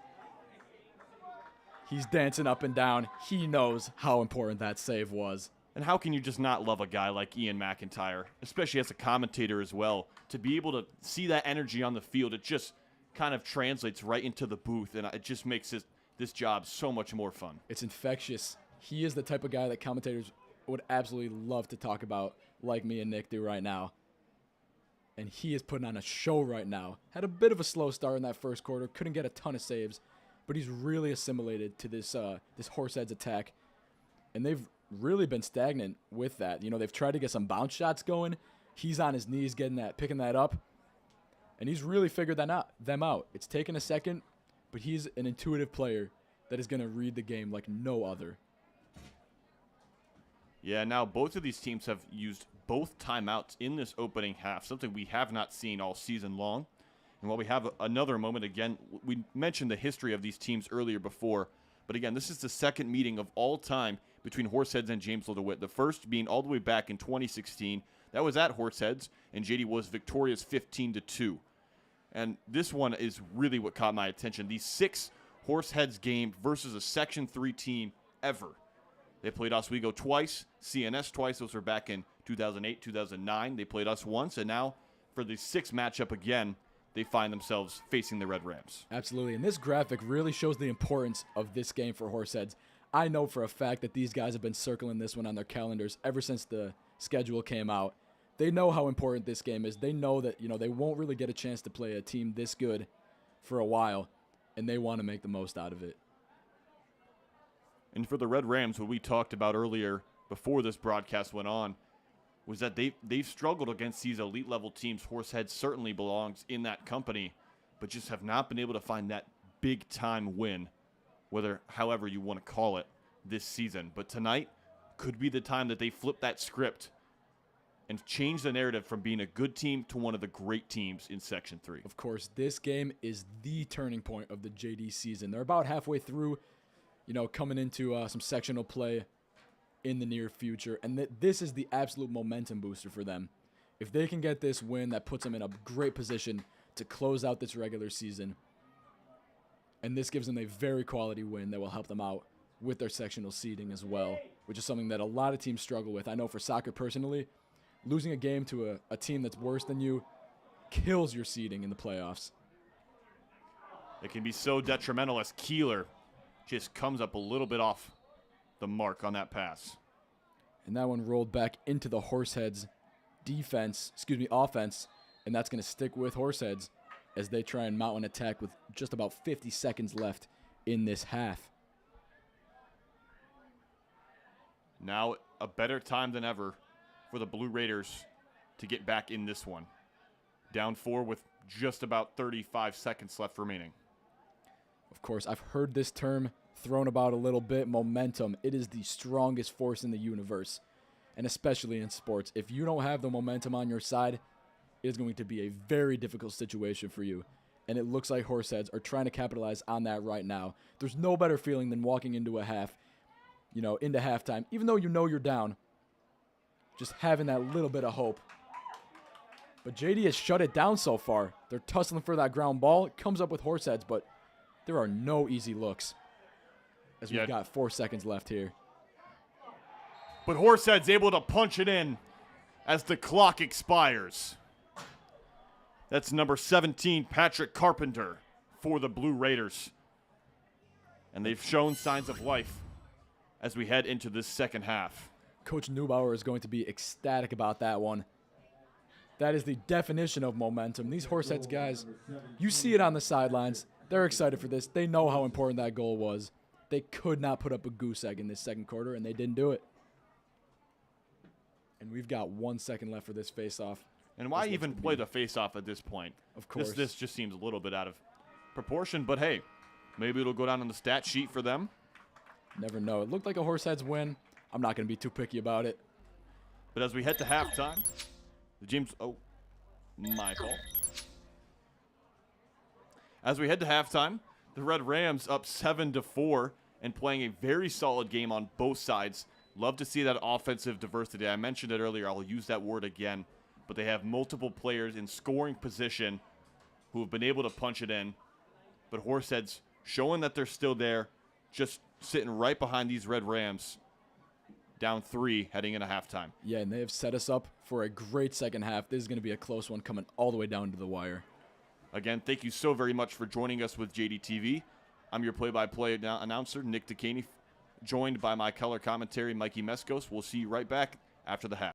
He's dancing up and down. He knows how important that save was. And how can you just not love a guy like Ian McIntyre, especially as a commentator as well, to be able to see that energy on the field? It just kind of translates right into the booth, and it just makes this job so much more fun. It's infectious. He is the type of guy that commentators would absolutely love to talk about, like me and Nick do right now. And he is putting on a show right now. Had a bit of a slow start in that first quarter. Couldn't get a ton of saves, but he's really assimilated to this Horseheads attack. And they've really been stagnant with that. You know, they've tried to get some bounce shots going. He's on his knees picking that up. And he's really figured them out. It's taken a second, but he's an intuitive player that is going to read the game like no other. Yeah, now both of these teams have used both timeouts in this opening half, something we have not seen all season long. And while we have another moment, again, we mentioned the history of these teams earlier before, but again, this is the second meeting of all time between Horseheads and Jamesville-DeWitt, the first being all the way back in 2016. That was at Horseheads, and JD was victorious 15-2. And this one is really what caught my attention. The 6 Horseheads game versus a Section 3 team ever. They played Oswego twice, CNS twice. Those were back in 2008, 2009. They played us once, and now for the 6th matchup again, they find themselves facing the Red Rams. Absolutely, and this graphic really shows the importance of this game for Horseheads. I know for a fact that these guys have been circling this one on their calendars ever since the schedule came out. They know how important this game is. They know that, they won't really get a chance to play a team this good for a while, and they want to make the most out of it. And for the Red Rams, what we talked about earlier before this broadcast went on was that they've struggled against these elite-level teams. Horseheads certainly belongs in that company, but just have not been able to find that big-time win, however you want to call it, this season. But tonight could be the time that they flip that script and change the narrative from being a good team to one of the great teams in Section 3. Of course, this game is the turning point of the JD season. They're about halfway through, coming into some sectional play in the near future. And this is the absolute momentum booster for them. If they can get this win, that puts them in a great position to close out this regular season. And this gives them a very quality win that will help them out with their sectional seeding as well, which is something that a lot of teams struggle with. I know for soccer personally, losing a game to a team that's worse than you kills your seeding in the playoffs. It can be so detrimental as Keeler just comes up a little bit off the mark on that pass. And that one rolled back into the Horseheads offense, and that's going to stick with Horseheads as they try and mount an attack with just about 50 seconds left in this half. Now a better time than ever for the Blue Raiders to get back in this one. Down 4 with just about 35 seconds left remaining. Of course, I've heard this term thrown about a little bit, momentum. It is the strongest force in the universe, and especially in sports. If you don't have the momentum on your side, it is going to be a very difficult situation for you. And it looks like Horseheads are trying to capitalize on that right now. There's no better feeling than walking into a half, into halftime, even though you're down, just having that little bit of hope. But JD has shut it down so far. They're tussling for that ground ball. It comes up with Horseheads, but there are no easy looks as we've got 4 seconds left here. But Horsehead's able to punch it in as the clock expires. That's number 17, Patrick Carpenter, for the Blue Raiders. And they've shown signs of life as we head into this second half. Coach Neubauer is going to be ecstatic about that one. That is the definition of momentum. These Horseheads guys, you see it on the sidelines. They're excited for this. They know how important that goal was. They could not put up a goose egg in this second quarter, and they didn't do it. And we've got 1 second left for this face-off. And why even play the face-off at this point? Of course. This just seems a little bit out of proportion, but hey, maybe it'll go down on the stat sheet for them. Never know. It looked like a Horseheads win. I'm not going to be too picky about it. But as we head to halftime, my fault. As we head to halftime, the Red Rams up 7-4 and playing a very solid game on both sides. Love to see that offensive diversity. I mentioned it earlier. I'll use that word again. But they have multiple players in scoring position who have been able to punch it in. But Horseheads showing that they're still there, just sitting right behind these Red Rams, down 3 heading into halftime. Yeah, and they have set us up for a great second half. This is going to be a close one coming all the way down to the wire. Again, thank you so very much for joining us with JDTV. I'm your play-by-play announcer, Nick Dekaney, joined by my color commentary, Mikey Meskos. We'll see you right back after the half.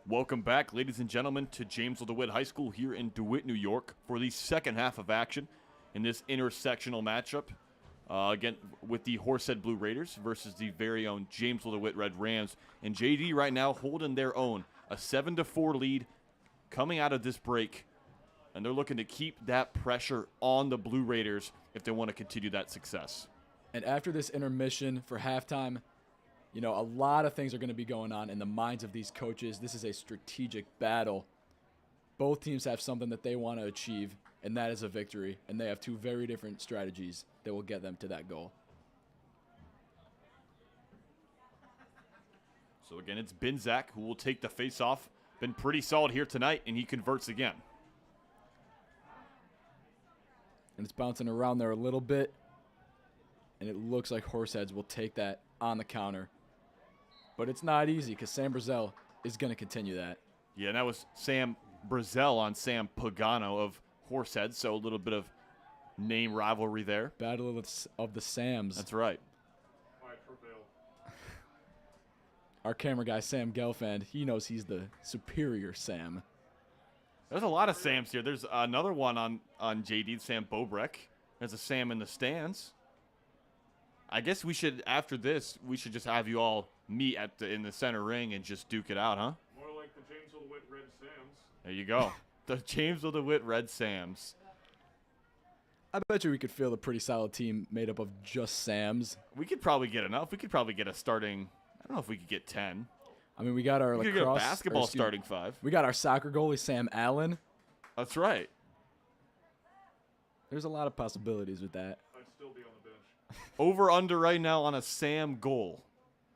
Welcome back, ladies and gentlemen, to Jamesville-DeWitt High School here in DeWitt, New York, for the second half of action in this intersectional matchup. Again, with the Horsehead Blue Raiders versus the very own Jamesville-DeWitt Red Rams. And JD right now holding their own, a 7-4 lead coming out of this break. And they're looking to keep that pressure on the Blue Raiders if they want to continue that success. And after this intermission for halftime, you know, a lot of things are going to be going on in the minds of these coaches. This is a strategic battle. Both teams have something that they want to achieve, and that is a victory. And they have two very different strategies that will get them to that goal. So again, it's Binzak who will take the face-off. Been pretty solid here tonight, and he converts again. And it's bouncing around there a little bit. And it looks like Horseheads will take that on the counter. But it's not easy because Sam Brazel is going to continue that. Yeah, and that was Sam Brazel on Sam Pagano of Horseheads, so a little bit of name rivalry there. Battle of the Sams. That's right. I prevail. Our camera guy, Sam Gelfand, he knows he's the superior Sam. There's a lot of Sams here. There's another one on JD, Sam Bobrek. There's a Sam in the stands. I guess we should, after this, we should just have you all meet in the center ring and just duke it out, huh? More like the Jamesville-DeWitt Red Sams. There you go. The Jamesville-DeWitt Red Sams. I bet you we could field a pretty solid team made up of just Sams. We could probably get enough. We could probably get a starting, I don't know if we could get 10. I mean, we got our We could lacrosse. get a basketball starting 5. We got our soccer goalie, Sam Allen. That's right. There's a lot of possibilities with that. I'd still be on the bench. Over under right now on a Sam goal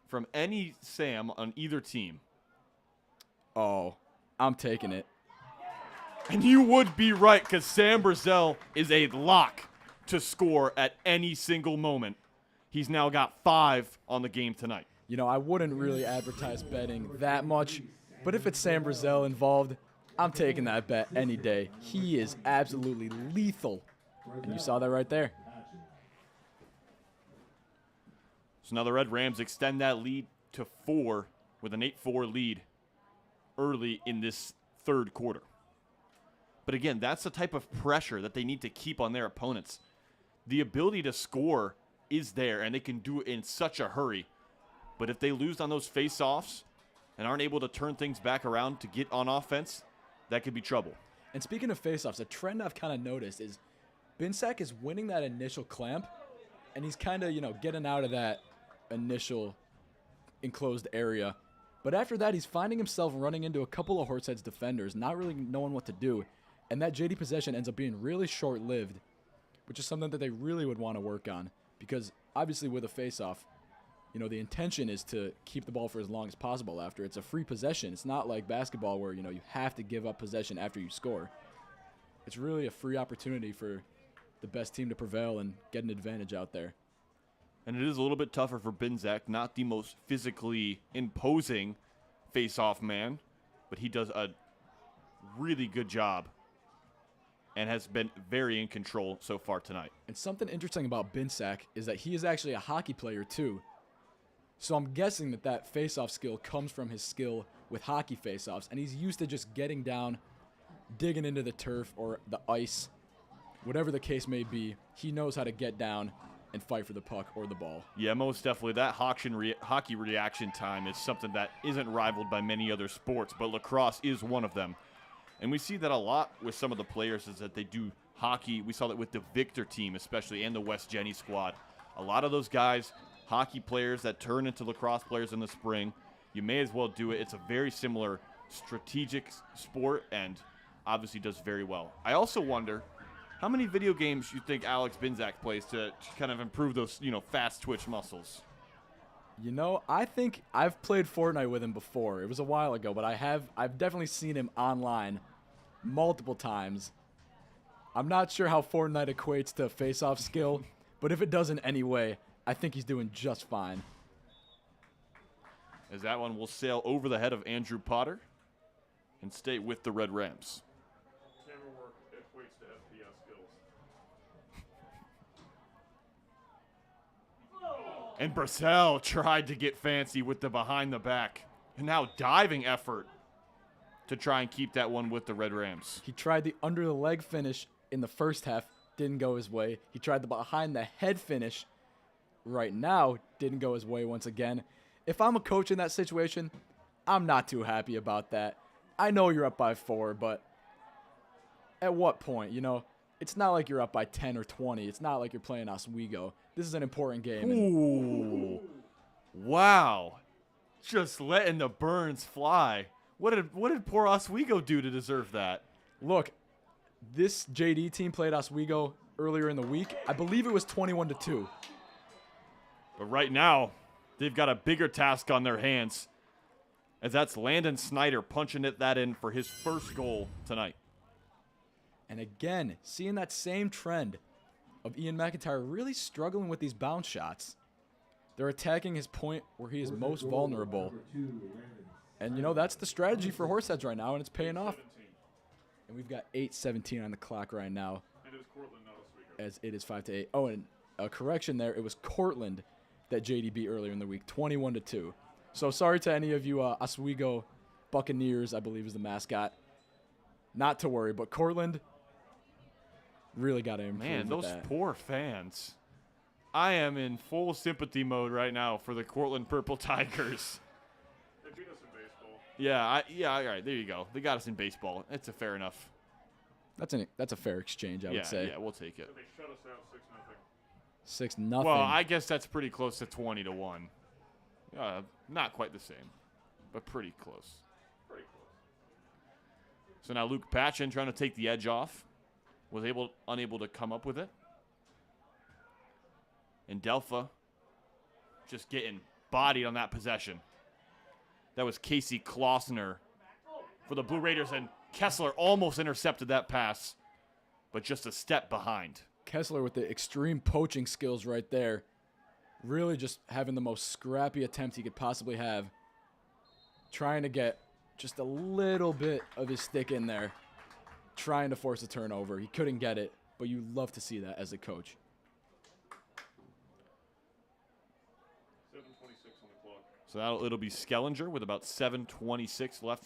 from any Sam on either team. Oh, I'm taking it. And you would be right, because Sam Brazel is a lock to score at any single moment. He's now got 5 on the game tonight. You know, I wouldn't really advertise betting that much, but if it's Sam Brazel involved, I'm taking that bet any day. He is absolutely lethal, and you saw that right there. So now the Red Rams extend that lead to 4 with an 8-4 lead early in this third quarter. But again, that's the type of pressure that they need to keep on their opponents. The ability to score is there, and they can do it in such a hurry. But if they lose on those face-offs and aren't able to turn things back around to get on offense, that could be trouble. And speaking of face-offs, a trend I've kind of noticed is Binzak is winning that initial clamp, and he's kind of, you know, getting out of that initial enclosed area. But after that, he's finding himself running into a couple of Horseheads defenders, not really knowing what to do. And that JD possession ends up being really short-lived, which is something that they really would want to work on. Because obviously with a face-off, you know, the intention is to keep the ball for as long as possible after. It's a free possession. It's not like basketball where, you know, you have to give up possession after you score. It's really a free opportunity for the best team to prevail and get an advantage out there. And it is a little bit tougher for Binzak, not the most physically imposing face-off man, but he does a really good job and has been very in control so far tonight. And something interesting about Binzak is that he is actually a hockey player too. So I'm guessing that that face-off skill comes from his skill with hockey face-offs, and he's used to just getting down, digging into the turf or the ice, whatever the case may be. He knows how to get down and fight for the puck or the ball. Yeah, most definitely. That hockey reaction time is something that isn't rivaled by many other sports, but lacrosse is one of them. And we see that a lot with some of the players is that they do hockey. We saw that with the Victor team especially and the West Jenny squad. A lot of those guys, hockey players that turn into lacrosse players in the spring, you may as well do it. It's a very similar strategic sport and obviously does very well. I also wonder how many video games you think Alex Binzak plays to kind of improve those, you know, fast twitch muscles? You know, I think I've played Fortnite with him before. It was a while ago, but I've definitely seen him online multiple times. I'm not sure how Fortnite equates to face-off skill, but if it does in any way, I think he's doing just fine. As that one will sail over the head of Andrew Potter and stay with the Red Rams. Camera work equates to FPS skills. And Brazel tried to get fancy with the behind the back. And now diving effort to try and keep that one with the Red Rams. He tried the under the leg finish in the first half, didn't go his way. He tried the behind the head finish right now, didn't go his way once again. If I'm a coach in that situation, I'm not too happy about that. I know you're up by 4, but at what point, you know? It's not like you're up by 10 or 20. It's not like you're playing Oswego. This is an important game. Ooh. Wow. Just letting the burns fly. What did poor Oswego do to deserve that? Look, this JD team played Oswego earlier in the week. I believe it was 21-2. But right now, they've got a bigger task on their hands, as that's Landon Snyder punching that in for his first goal tonight. And again, seeing that same trend of Ian McIntyre really struggling with these bounce shots. They're attacking his point where he is most vulnerable. And, you know, that's the strategy for Horseheads right now, and it's paying off. 17. And we've got 8:17 on the clock right now, And it was Cortland, not Oswego. as it is 5-8. Oh, and a correction there. It was Cortland that JD beat earlier in the week, 21-2. So sorry to any of you Oswego Buccaneers, I believe is the mascot. Not to worry, but Cortland really got to improve. Man, with those that. poor fans. I am in full sympathy mode right now for the Cortland Purple Tigers. They beat us in baseball. Yeah, all right, there you go. They got us in baseball. It's a fair enough. That's a fair exchange, I would say. Yeah, we'll take it. And they shut us out 6-0. 6-0. Well, I guess that's pretty close to 20-1. Not quite the same, but pretty close. Pretty close. So now Luke Patchen trying to take the edge off. Was unable to come up with it. And Delpha just getting bodied on that possession. That was Casey Klossner for the Blue Raiders, and Kessler almost intercepted that pass, but just a step behind. Kessler with the extreme poaching skills right there. Really just having the most scrappy attempt he could possibly have. Trying to get just a little bit of his stick in there. Trying to force a turnover. He couldn't get it, but you love to see that as a coach. 7:26 on the clock. So it'll be Skellinger with about 7:26 left.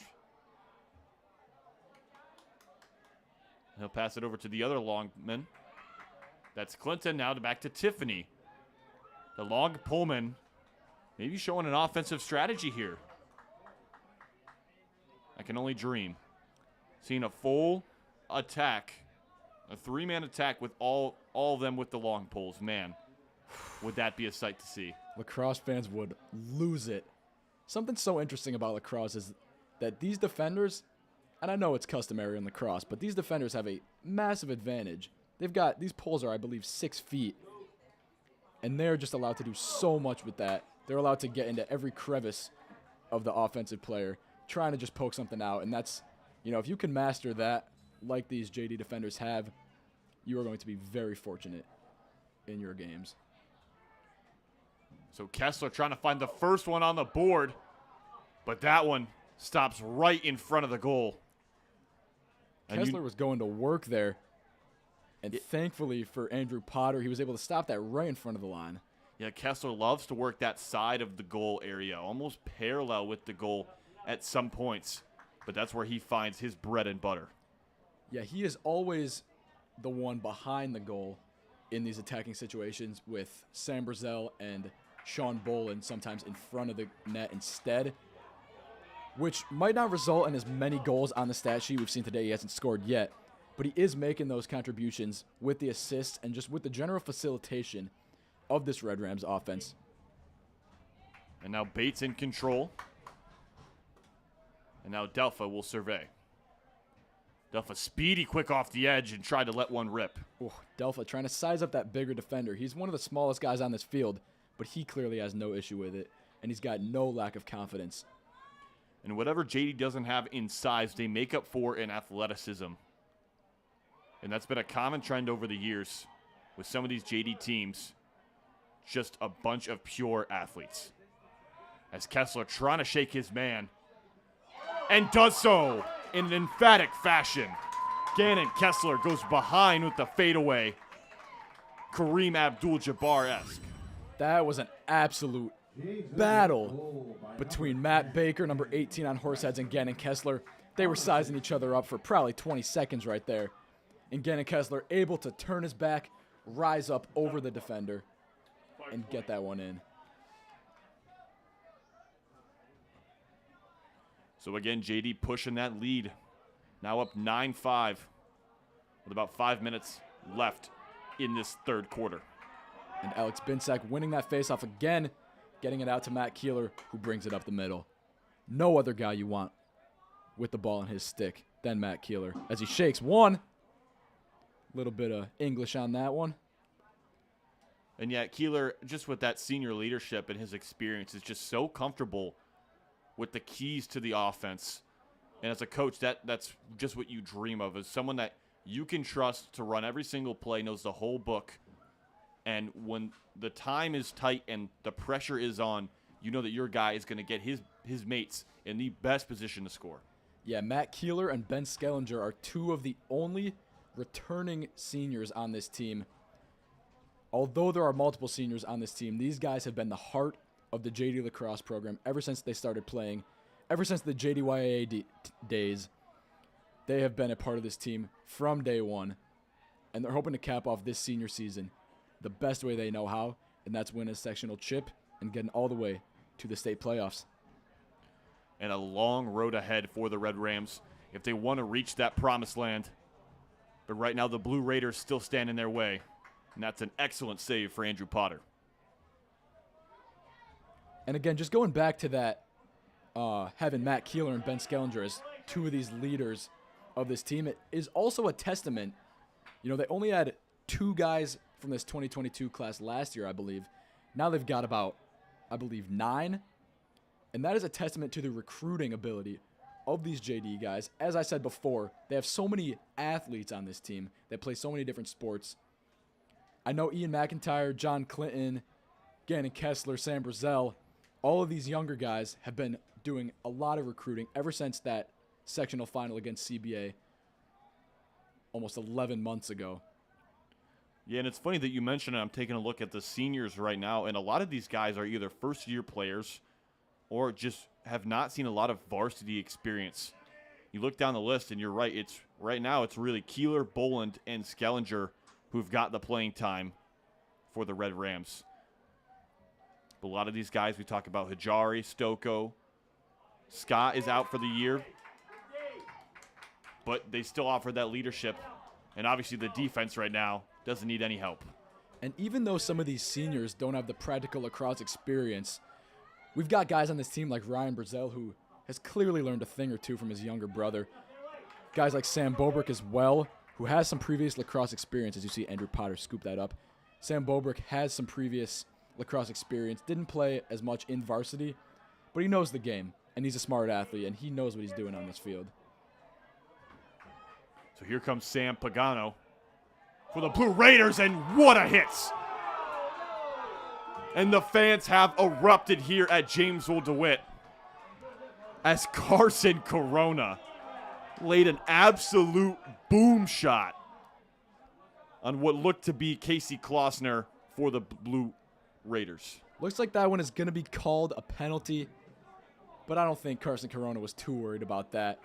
He'll pass it over to the other longman. That's Clinton. Now back to Tiffany. The long Pullman maybe showing an offensive strategy here. I can only dream. Seeing a full attack, a 3-man attack with all of them with the long poles. Man, would that be a sight to see. Lacrosse fans would lose it. Something so interesting about lacrosse is that these defenders, and I know it's customary in lacrosse, but these defenders have a massive advantage. These poles are, I believe, 6 feet, and they're just allowed to do so much with that. They're allowed to get into every crevice of the offensive player, trying to just poke something out, and that's, you know, if you can master that like these JD defenders have, you are going to be very fortunate in your games. So Kessler trying to find the first one on the board, but that one stops right in front of the goal. And Kessler was going to work there, and thankfully for Andrew Potter, he was able to stop that right in front of the line. Yeah, Kessler loves to work that side of the goal area, almost parallel with the goal at some points, but that's where he finds his bread and butter. Yeah, he is always the one behind the goal in these attacking situations, with Sam Brazel and Sean Boland sometimes in front of the net instead, which might not result in as many goals on the stat sheet we've seen today. He hasn't scored yet, but he is making those contributions with the assists and just with the general facilitation of this Red Rams offense. And now Bates in control. And now Delpha will survey. Delpha speedy quick off the edge and tried to let one rip. Oh, Delpha trying to size up that bigger defender. He's one of the smallest guys on this field, but he clearly has no issue with it, and he's got no lack of confidence. And whatever JD doesn't have in size, they make up for in athleticism. And that's been a common trend over the years with some of these JD teams. Just a bunch of pure athletes. As Kessler trying to shake his man, and does so in an emphatic fashion. Gannon Kessler goes behind with the fadeaway. Kareem Abdul-Jabbar-esque. That was an absolute battle between Matt Baker, number 18 on Horseheads, and Gannon Kessler. They were sizing each other up for probably 20 seconds right there. And Gannon Kessler able to turn his back, rise up over the defender, and get that one in. So again, JD pushing that lead. Now up 9-5 with about 5 minutes left in this third quarter. And Alex Binsack winning that faceoff again, getting it out to Matt Keeler, who brings it up the middle. No other guy you want with the ball in his stick than Matt Keeler. As he shakes one. Little bit of English on that one. And yet Keeler, just with that senior leadership and his experience, is just so comfortable with the keys to the offense. And as a coach, that's just what you dream of, is someone that you can trust to run every single play, knows the whole book. And when the time is tight and the pressure is on, you know that your guy is going to get his mates in the best position to score. Yeah, Matt Keeler and Ben Skellinger are two of the only returning seniors on this team. Although there are multiple seniors on this team, these guys have been the heart of the JD Lacrosse program ever since they started playing. Ever since the JDYAA days, they have been a part of this team from day one. And they're hoping to cap off this senior season the best way they know how, and that's win a sectional chip and getting all the way to the state playoffs. And a long road ahead for the Red Rams if they want to reach that promised land. But right now the Blue Raiders still stand in their way, and that's an excellent save for Andrew Potter. And again, just going back to that, having Matt Keeler and Ben Skellinger as two of these leaders of this team, it is also a testament. You know, they only had 2 guys from this 2022 class last year, I believe. Now they've got about, I believe, 9. And that is a testament to the recruiting ability of these JD guys. As I said before, they have so many athletes on this team that play so many different sports. I know Ian McIntyre, John Clinton, Gannon Kessler, Sam Brazel, all of these younger guys have been doing a lot of recruiting ever since that sectional final against CBA almost 11 months ago. Yeah, and it's funny that you mentioned it. I'm taking a look at the seniors right now, and a lot of these guys are either first-year players or just have not seen a lot of varsity experience. You look down the list, and you're right. Right now it's really Keeler, Boland, and Skellinger who've got the playing time for the Red Rams. But a lot of these guys, we talk about Hajari, Stoko. Scott is out for the year, but they still offer that leadership. And obviously the defense right now doesn't need any help. And even though some of these seniors don't have the practical lacrosse experience, we've got guys on this team like Ryan Brazel, who has clearly learned a thing or two from his younger brother. Guys like Sam Bobrick as well, who has some previous lacrosse experience. As you see Andrew Potter scoop that up. Sam Bobrick has some previous lacrosse experience. Didn't play as much in varsity, but he knows the game, and he's a smart athlete, and he knows what he's doing on this field. So here comes Sam Pagano for the Blue Raiders, and what a hit! And the fans have erupted here at Jamesville-DeWitt as Carson Corona laid an absolute boom shot on what looked to be Casey Klossner for the Blue Raiders. Looks like that one is going to be called a penalty, but I don't think Carson Corona was too worried about that.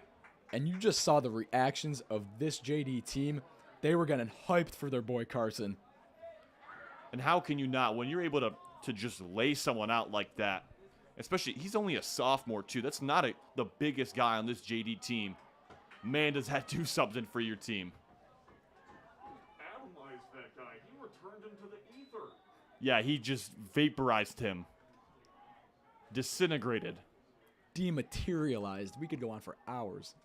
And you just saw the reactions of this JD team. They were getting hyped for their boy Carson. And how can you not? When you're able to just lay someone out like that, especially, he's only a sophomore too. That's not the biggest guy on this JD team. Man, does that do something for your team. Atomized that guy. He returned him to the ether. Yeah, he just vaporized him. Disintegrated. Dematerialized. We could go on for hours.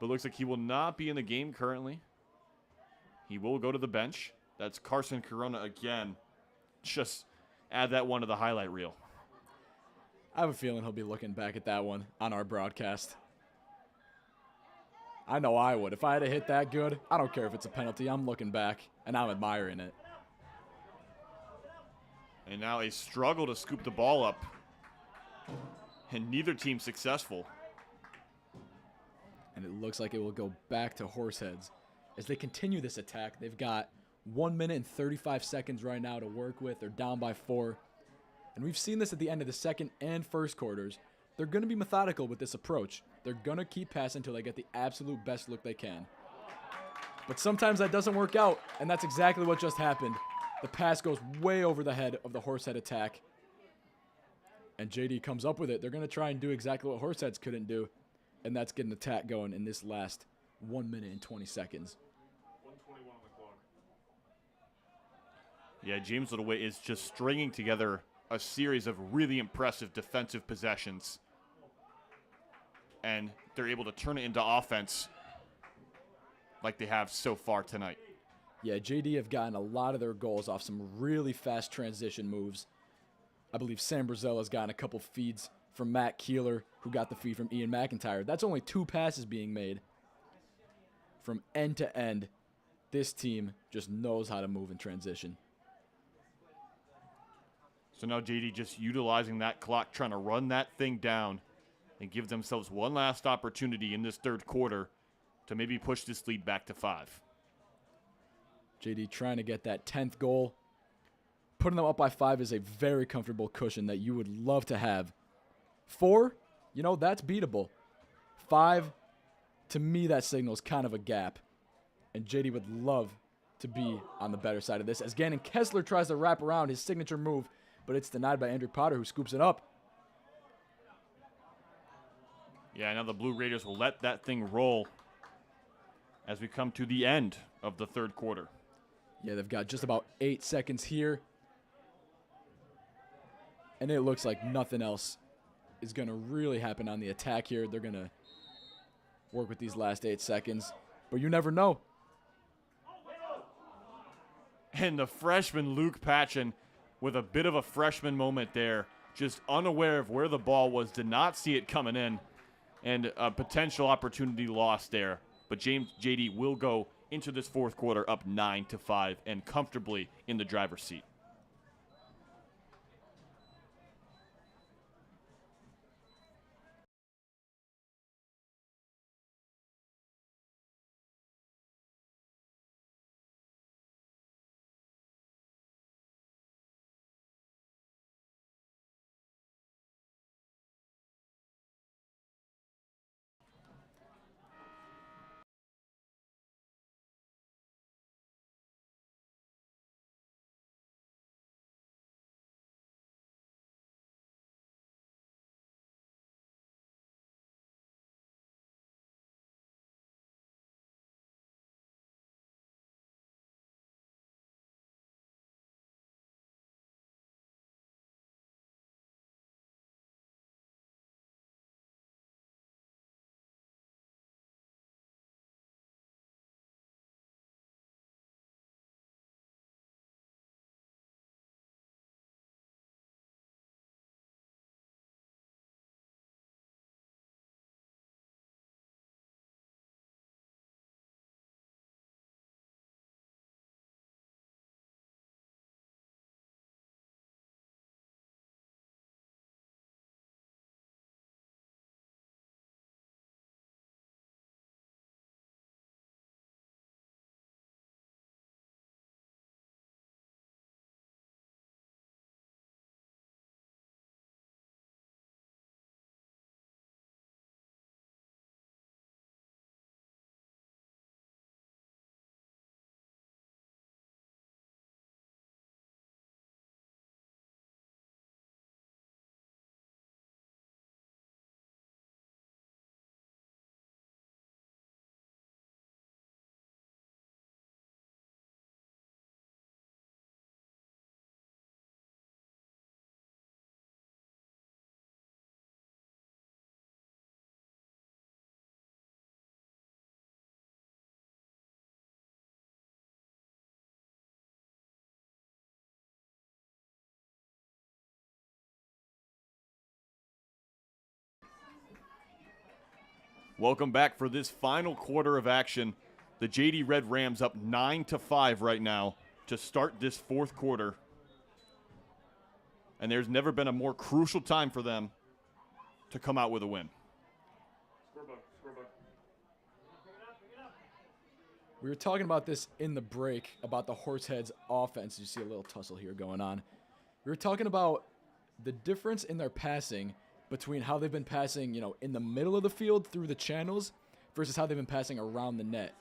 But looks like he will not be in the game currently. He will go to the bench. That's Carson Corona again. Just add that one to the highlight reel. I have a feeling he'll be looking back at that one on our broadcast. I know I would. If I had to hit that good, I don't care if it's a penalty. I'm looking back, and I'm admiring it. And now a struggle to scoop the ball up. And neither team successful. And it looks like it will go back to Horseheads. As they continue this attack, they've got 1 minute and 35 seconds right now to work with. They're down by 4. And we've seen this at the end of the second and first quarters. they're going to be methodical with this approach. They're going to keep passing until they get the absolute best look they can. But sometimes that doesn't work out, and that's exactly what just happened. The pass goes way over the head of the Horsehead attack. And JD comes up with it. They're going to try and do exactly what Horseheads couldn't do, and that's get an attack going in this last 1 minute and 20 seconds. 1:21 on the clock. Yeah, Jamesville-DeWitt is just stringing together a series of really impressive defensive possessions. And they're able to turn it into offense like they have so far tonight. Yeah, JD have gotten a lot of their goals off some really fast transition moves. I believe Sam Brazella's gotten a couple feeds from Matt Keeler, who got the feed from Ian McIntyre. That's only 2 passes being made. From end to end, this team just knows how to move in transition. So now JD just utilizing that clock, trying to run that thing down and give themselves one last opportunity in this third quarter to maybe push this lead back to 5. JD trying to get that 10th goal. Putting them up by 5 is a very comfortable cushion that you would love to have. 4, you know, that's beatable. 5, to me, that signals kind of a gap. And JD would love to be on the better side of this. As Gannon Kessler tries to wrap around his signature move, but it's denied by Andrew Potter, who scoops it up. Yeah, now the Blue Raiders will let that thing roll as we come to the end of the third quarter. Yeah, they've got just about 8 seconds here. And it looks like nothing else is going to really happen on the attack here. They're going to work with these last 8 seconds. But you never know. And the freshman Luke Patchen with a bit of a freshman moment there, just unaware of where the ball was, did not see it coming in, and a potential opportunity lost there. But JD will go into this fourth quarter up 9-5 and comfortably in the driver's seat. Welcome back for this final quarter of action. The JD Red Rams up 9-5 right now to start this fourth quarter. And there's never been a more crucial time for them to come out with a win. Scorebook. We were talking about this in the break, about the Horseheads offense. You see a little tussle here going on. We were talking about the difference in their passing between how they've been passing, in the middle of the field through the channels versus how they've been passing around the net.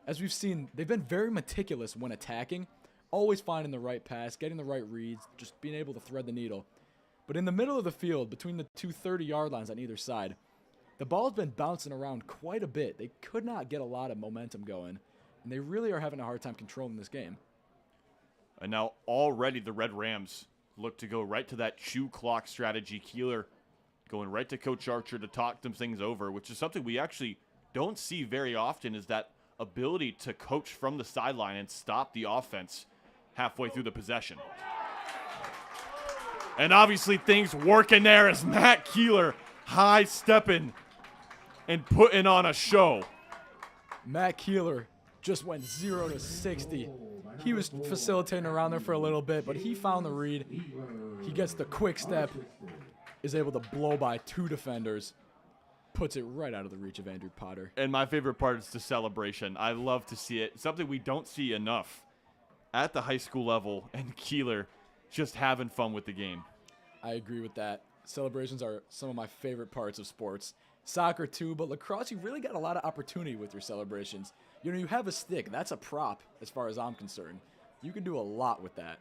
As we've seen, they've been very meticulous when attacking, always finding the right pass, getting the right reads, just being able to thread the needle. But in the middle of the field, between the two 30-yard lines on either side, the ball's been bouncing around quite a bit. They could not get a lot of momentum going, and they really are having a hard time controlling this game. And now already the Red Rams look to go right to that chew clock strategy. Keeler going right to Coach Archer to talk some things over, which is something we actually don't see very often, is that ability to coach from the sideline and stop the offense halfway through the possession. And obviously things working there as Matt Keeler high-stepping and putting on a show. Matt Keeler just went 0 to 60. He was facilitating around there for a little bit, but he found the read. He gets the quick step, is able to blow by 2 defenders, puts it right out of the reach of Andrew Potter. And my favorite part is the celebration. I love to see it. Something we don't see enough at the high school level, and Keeler just having fun with the game. I agree with that. Celebrations are some of my favorite parts of sports. Soccer too, but lacrosse, you really got a lot of opportunity with your celebrations. You have a stick. That's a prop as far as I'm concerned. You can do a lot with that.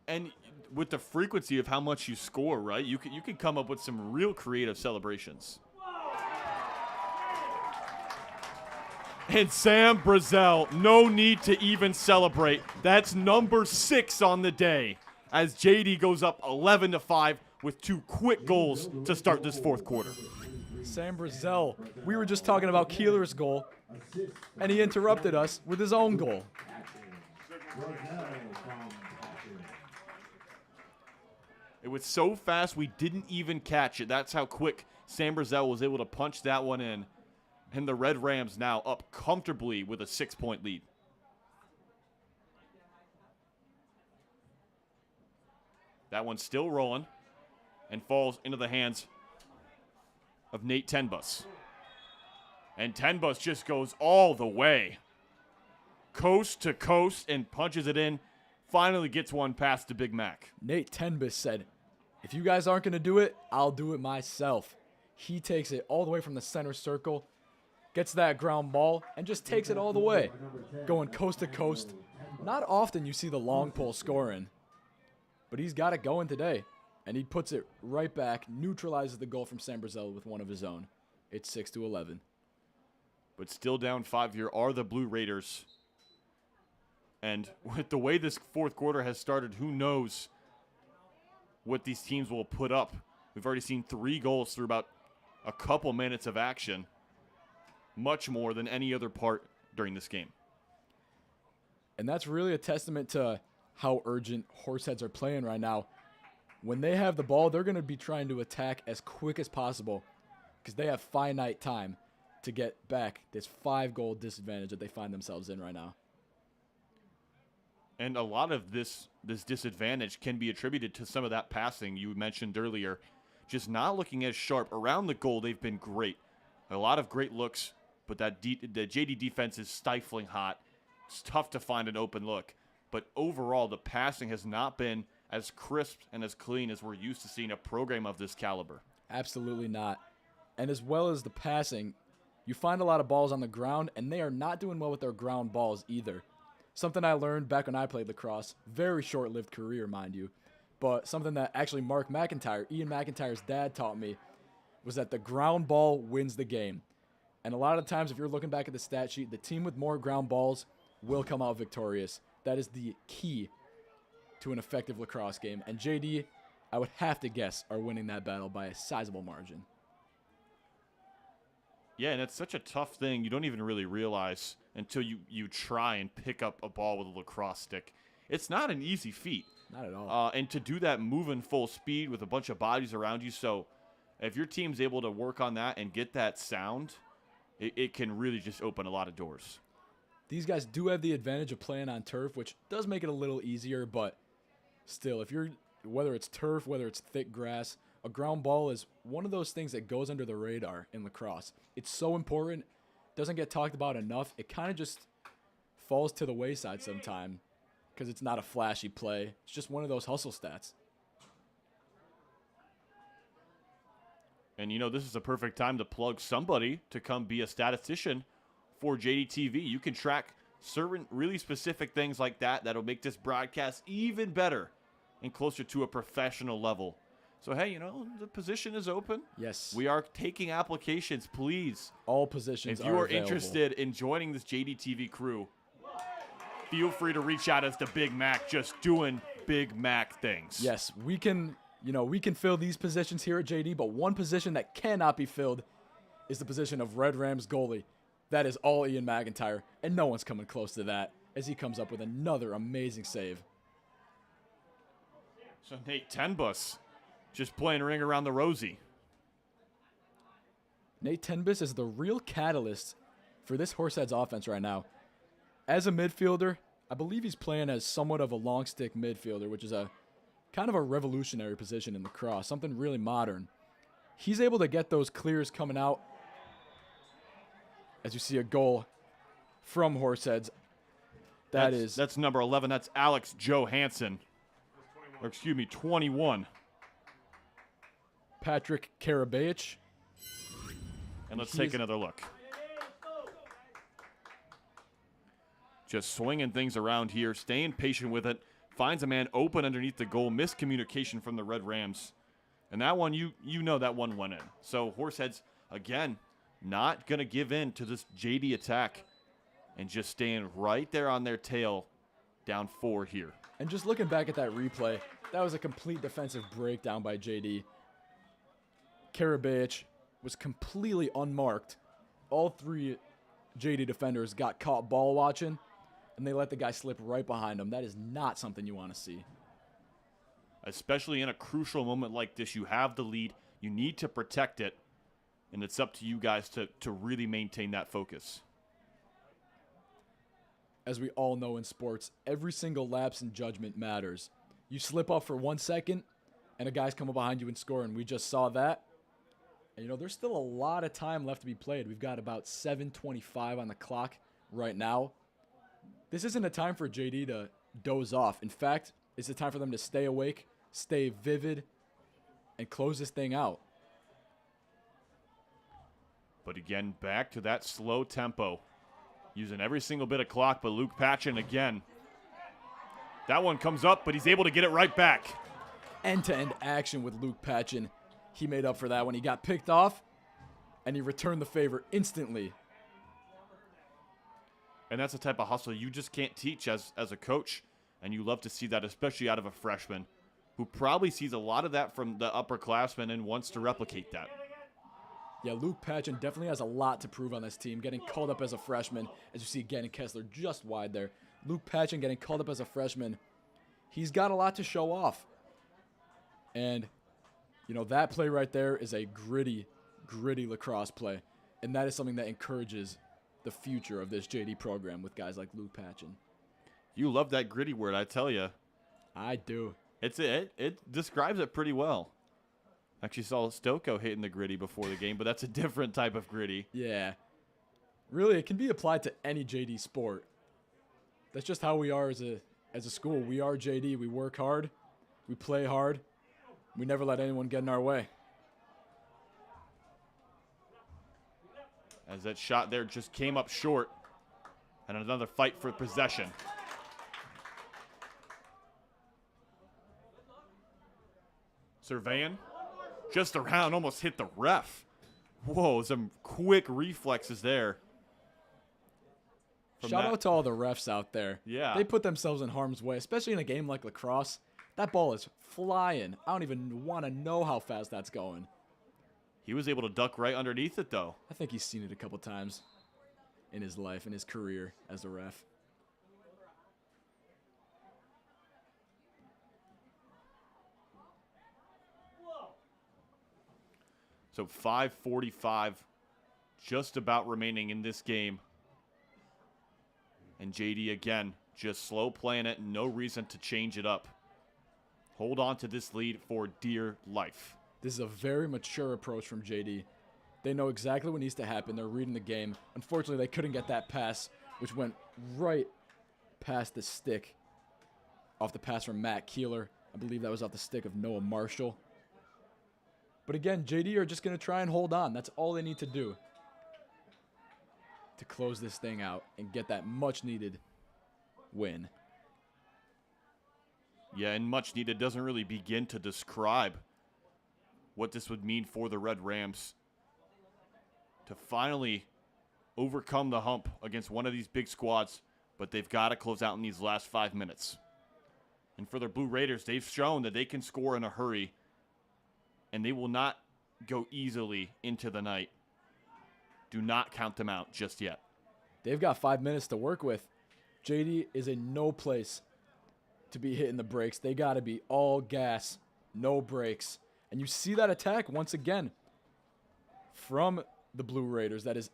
And with the frequency of how much you score, right, you can come up with some real creative celebrations. And Sam Brazel, no need to even celebrate. That's number 6 on the day as JD goes up 11-5 with 2 quick goals to start this fourth quarter. Sam Brazel, we were just talking about Keeler's goal, and he interrupted us with his own goal. It was so fast we didn't even catch it. That's how quick Sam Brazel was able to punch that one in. And the Red Rams now up comfortably with a 6-point lead. That one's still rolling and falls into the hands of Nate Tenbus. And Tenbus just goes all the way. Coast to coast and punches it in. Finally gets one past to Big Mac. Nate Tenbus said, if you guys aren't going to do it, I'll do it myself. He takes it all the way from the center circle, gets that ground ball, and just takes it all the way, going coast to coast. Not often you see the long pole scoring, but he's got it going today, and he puts it right back, neutralizes the goal from Sam Brazel with one of his own. It's 6-11. But still down 5 here are the Blue Raiders. And with the way this fourth quarter has started, who knows what these teams will put up. We've already seen 3 goals through about a couple minutes of action. Much more than any other part during this game. And that's really a testament to how urgent Horseheads are playing right now. When they have the ball, they're going to be trying to attack as quick as possible because they have finite time to get back this 5-goal disadvantage that they find themselves in right now. And a lot of this disadvantage can be attributed to some of that passing you mentioned earlier. Just not looking as sharp. Around the goal, they've been great. A lot of great looks, but the JD defense is stifling hot. It's tough to find an open look. But overall, the passing has not been as crisp and as clean as we're used to seeing a program of this caliber. Absolutely not. And as well as the passing, you find a lot of balls on the ground, and they are not doing well with their ground balls either. Something I learned back when I played lacrosse, very short-lived career, mind you, but something that actually Mark McIntyre, Ian McIntyre's dad, taught me was that the ground ball wins the game. And a lot of times, if you're looking back at the stat sheet, the team with more ground balls will come out victorious. That is the key to an effective lacrosse game. And JD, I would have to guess, are winning that battle by a sizable margin. Yeah, and it's such a tough thing. You don't even really realize until you try and pick up a ball with a lacrosse stick. It's not an easy feat. Not at all. And to do that moving full speed with a bunch of bodies around you. So if your team's able to work on that and get that sound, it can really just open a lot of doors. These guys do have the advantage of playing on turf, which does make it a little easier, but still, whether it's turf, whether it's thick grass, a ground ball is one of those things that goes under the radar in lacrosse. It's so important, doesn't get talked about enough. It kind of just falls to the wayside sometime because it's not a flashy play. It's just one of those hustle stats. And, this is a perfect time to plug somebody to come be a statistician for JDTV. You can track certain really specific things like that that'll make this broadcast even better and closer to a professional level. So, hey, the position is open. Yes. We are taking applications, please. All positions If you are available. interested in joining this JDTV crew, feel free to reach out as the Big Mac, just doing Big Mac things. Yes, we can fill these positions here at JD, but one position that cannot be filled is the position of Red Rams goalie. That is all Ian McIntyre, and no one's coming close to that as he comes up with another amazing save. So Nate Tenbus just playing ring around the rosy. Nate Tenbus is the real catalyst for this Horseheads offense right now. As a midfielder, I believe he's playing as somewhat of a long stick midfielder, which is a kind of a revolutionary position in lacrosse, something really modern. He's able to get those clears coming out. As you see a goal from Horseheads. That's number 11. That's Alex Johansson. Or excuse me, 21. Patrick Karabaich. And let's take another look. Just swinging things around here, staying patient with it. Finds a man open underneath the goal. Miscommunication from the Red Rams. And that one, you know that one went in. So Horseheads, again, not going to give in to this JD attack. And just staying right there on their tail, down 4 here. And just looking back at that replay, that was a complete defensive breakdown by JD. Karabaich was completely unmarked. All 3 JD defenders got caught ball watching, and they let the guy slip right behind him. That is not something you want to see. Especially in a crucial moment like this, you have the lead. You need to protect it, and it's up to you guys to really maintain that focus. As we all know in sports, every single lapse in judgment matters. You slip up for 1 second, and a guy's coming behind you and scoring. We just saw that. And, there's still a lot of time left to be played. We've got about 7:25 on the clock right now. This isn't a time for JD to doze off. In fact, it's a time for them to stay awake, stay vivid, and close this thing out. But again, back to that slow tempo. Using every single bit of clock, but Luke Patchen again. That one comes up, but he's able to get it right back. End-to-end action with Luke Patchen. He made up for that when he got picked off, and he returned the favor instantly. And that's the type of hustle you just can't teach as a coach. And you love to see that, especially out of a freshman who probably sees a lot of that from the upperclassmen and wants to replicate that. Yeah, Luke Patchen definitely has a lot to prove on this team, getting called up as a freshman. As you see, Gannon Kessler just wide there. Luke Patchen getting called up as a freshman. He's got a lot to show off. And, that play right there is a gritty lacrosse play. And that is something that encourages the future of this JD program with guys like Luke Patchen. You love that gritty word, I tell you. I do. It describes it pretty well. Actually saw Stoko hitting the gritty before the game, but that's a different type of gritty. Yeah. Really, it can be applied to any JD sport. That's just how we are as a school. We are JD. We work hard. We play hard. We never let anyone get in our way. As that shot there just came up short. And another fight for possession. Surveying. Just around, almost hit the ref. Whoa, some quick reflexes there. Shout out to all the refs out there. Yeah. They put themselves in harm's way, especially in a game like lacrosse. That ball is flying. I don't even want to know how fast that's going. He was able to duck right underneath it, though. I think he's seen it a couple times in his life, in his career as a ref. So 5:45 just about remaining in this game. And JD again, just slow playing it, no reason to change it up. Hold on to this lead for dear life. This is a very mature approach from JD. They know exactly what needs to happen. They're reading the game. Unfortunately, they couldn't get that pass, which went right past the stick off the pass from Matt Keeler. I believe that was off the stick of Noah Marshall. But again, JD are just going to try and hold on. That's all they need to do to close this thing out and get that much-needed win. Yeah, and much needed doesn't really begin to describe what this would mean for the Red Rams to finally overcome the hump against one of these big squads, but they've got to close out in these last 5 minutes. And for the Blue Raiders, they've shown that they can score in a hurry, and they will not go easily into the night. Do not count them out just yet. They've got 5 minutes to work with. JD is in no place to be hitting the brakes. They got to be all gas, no brakes. And you see that attack once again from the Blue Raiders. That is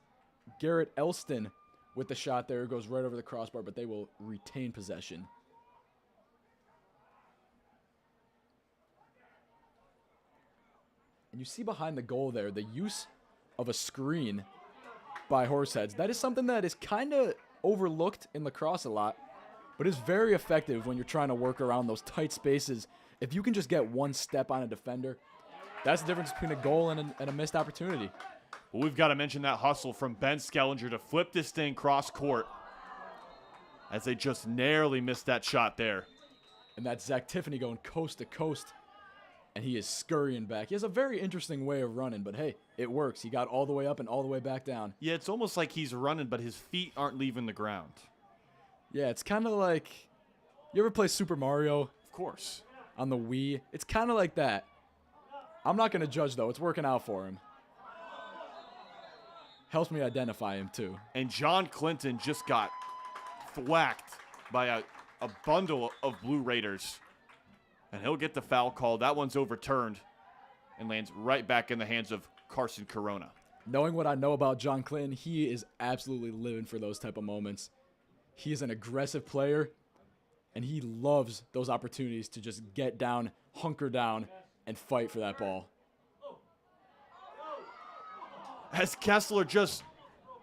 Garrett Elston with the shot there. It goes right over the crossbar, but they will retain possession. And you see behind the goal there the use of a screen by Horseheads. That is something that is kind of overlooked in lacrosse a lot, but is very effective when you're trying to work around those tight spaces. If you can just get one step on a defender, that's the difference between a goal and a missed opportunity. Well, we've got to mention that hustle from Ben Skellinger to flip this thing cross court as they just narrowly missed that shot there. And that's Zach Tiffany going coast to coast, and he is scurrying back. He has a very interesting way of running, but hey, it works. He got all the way up and all the way back down. Yeah, it's almost like he's running, but his feet aren't leaving the ground. Yeah, it's kind of like, you ever play Super Mario Of course. on the Wii? It's kind of like that. I'm not going to judge, though. It's working out for him. Helps me identify him, too. And John Clinton just got thwacked by a bundle of Blue Raiders. And he'll get the foul call. That one's overturned and lands right back in the hands of Carson Corona. Knowing what I know about John Clinton, he is absolutely living for those type of moments. He is an aggressive player, and he loves those opportunities to just get down, hunker down, and fight for that ball. As Kessler just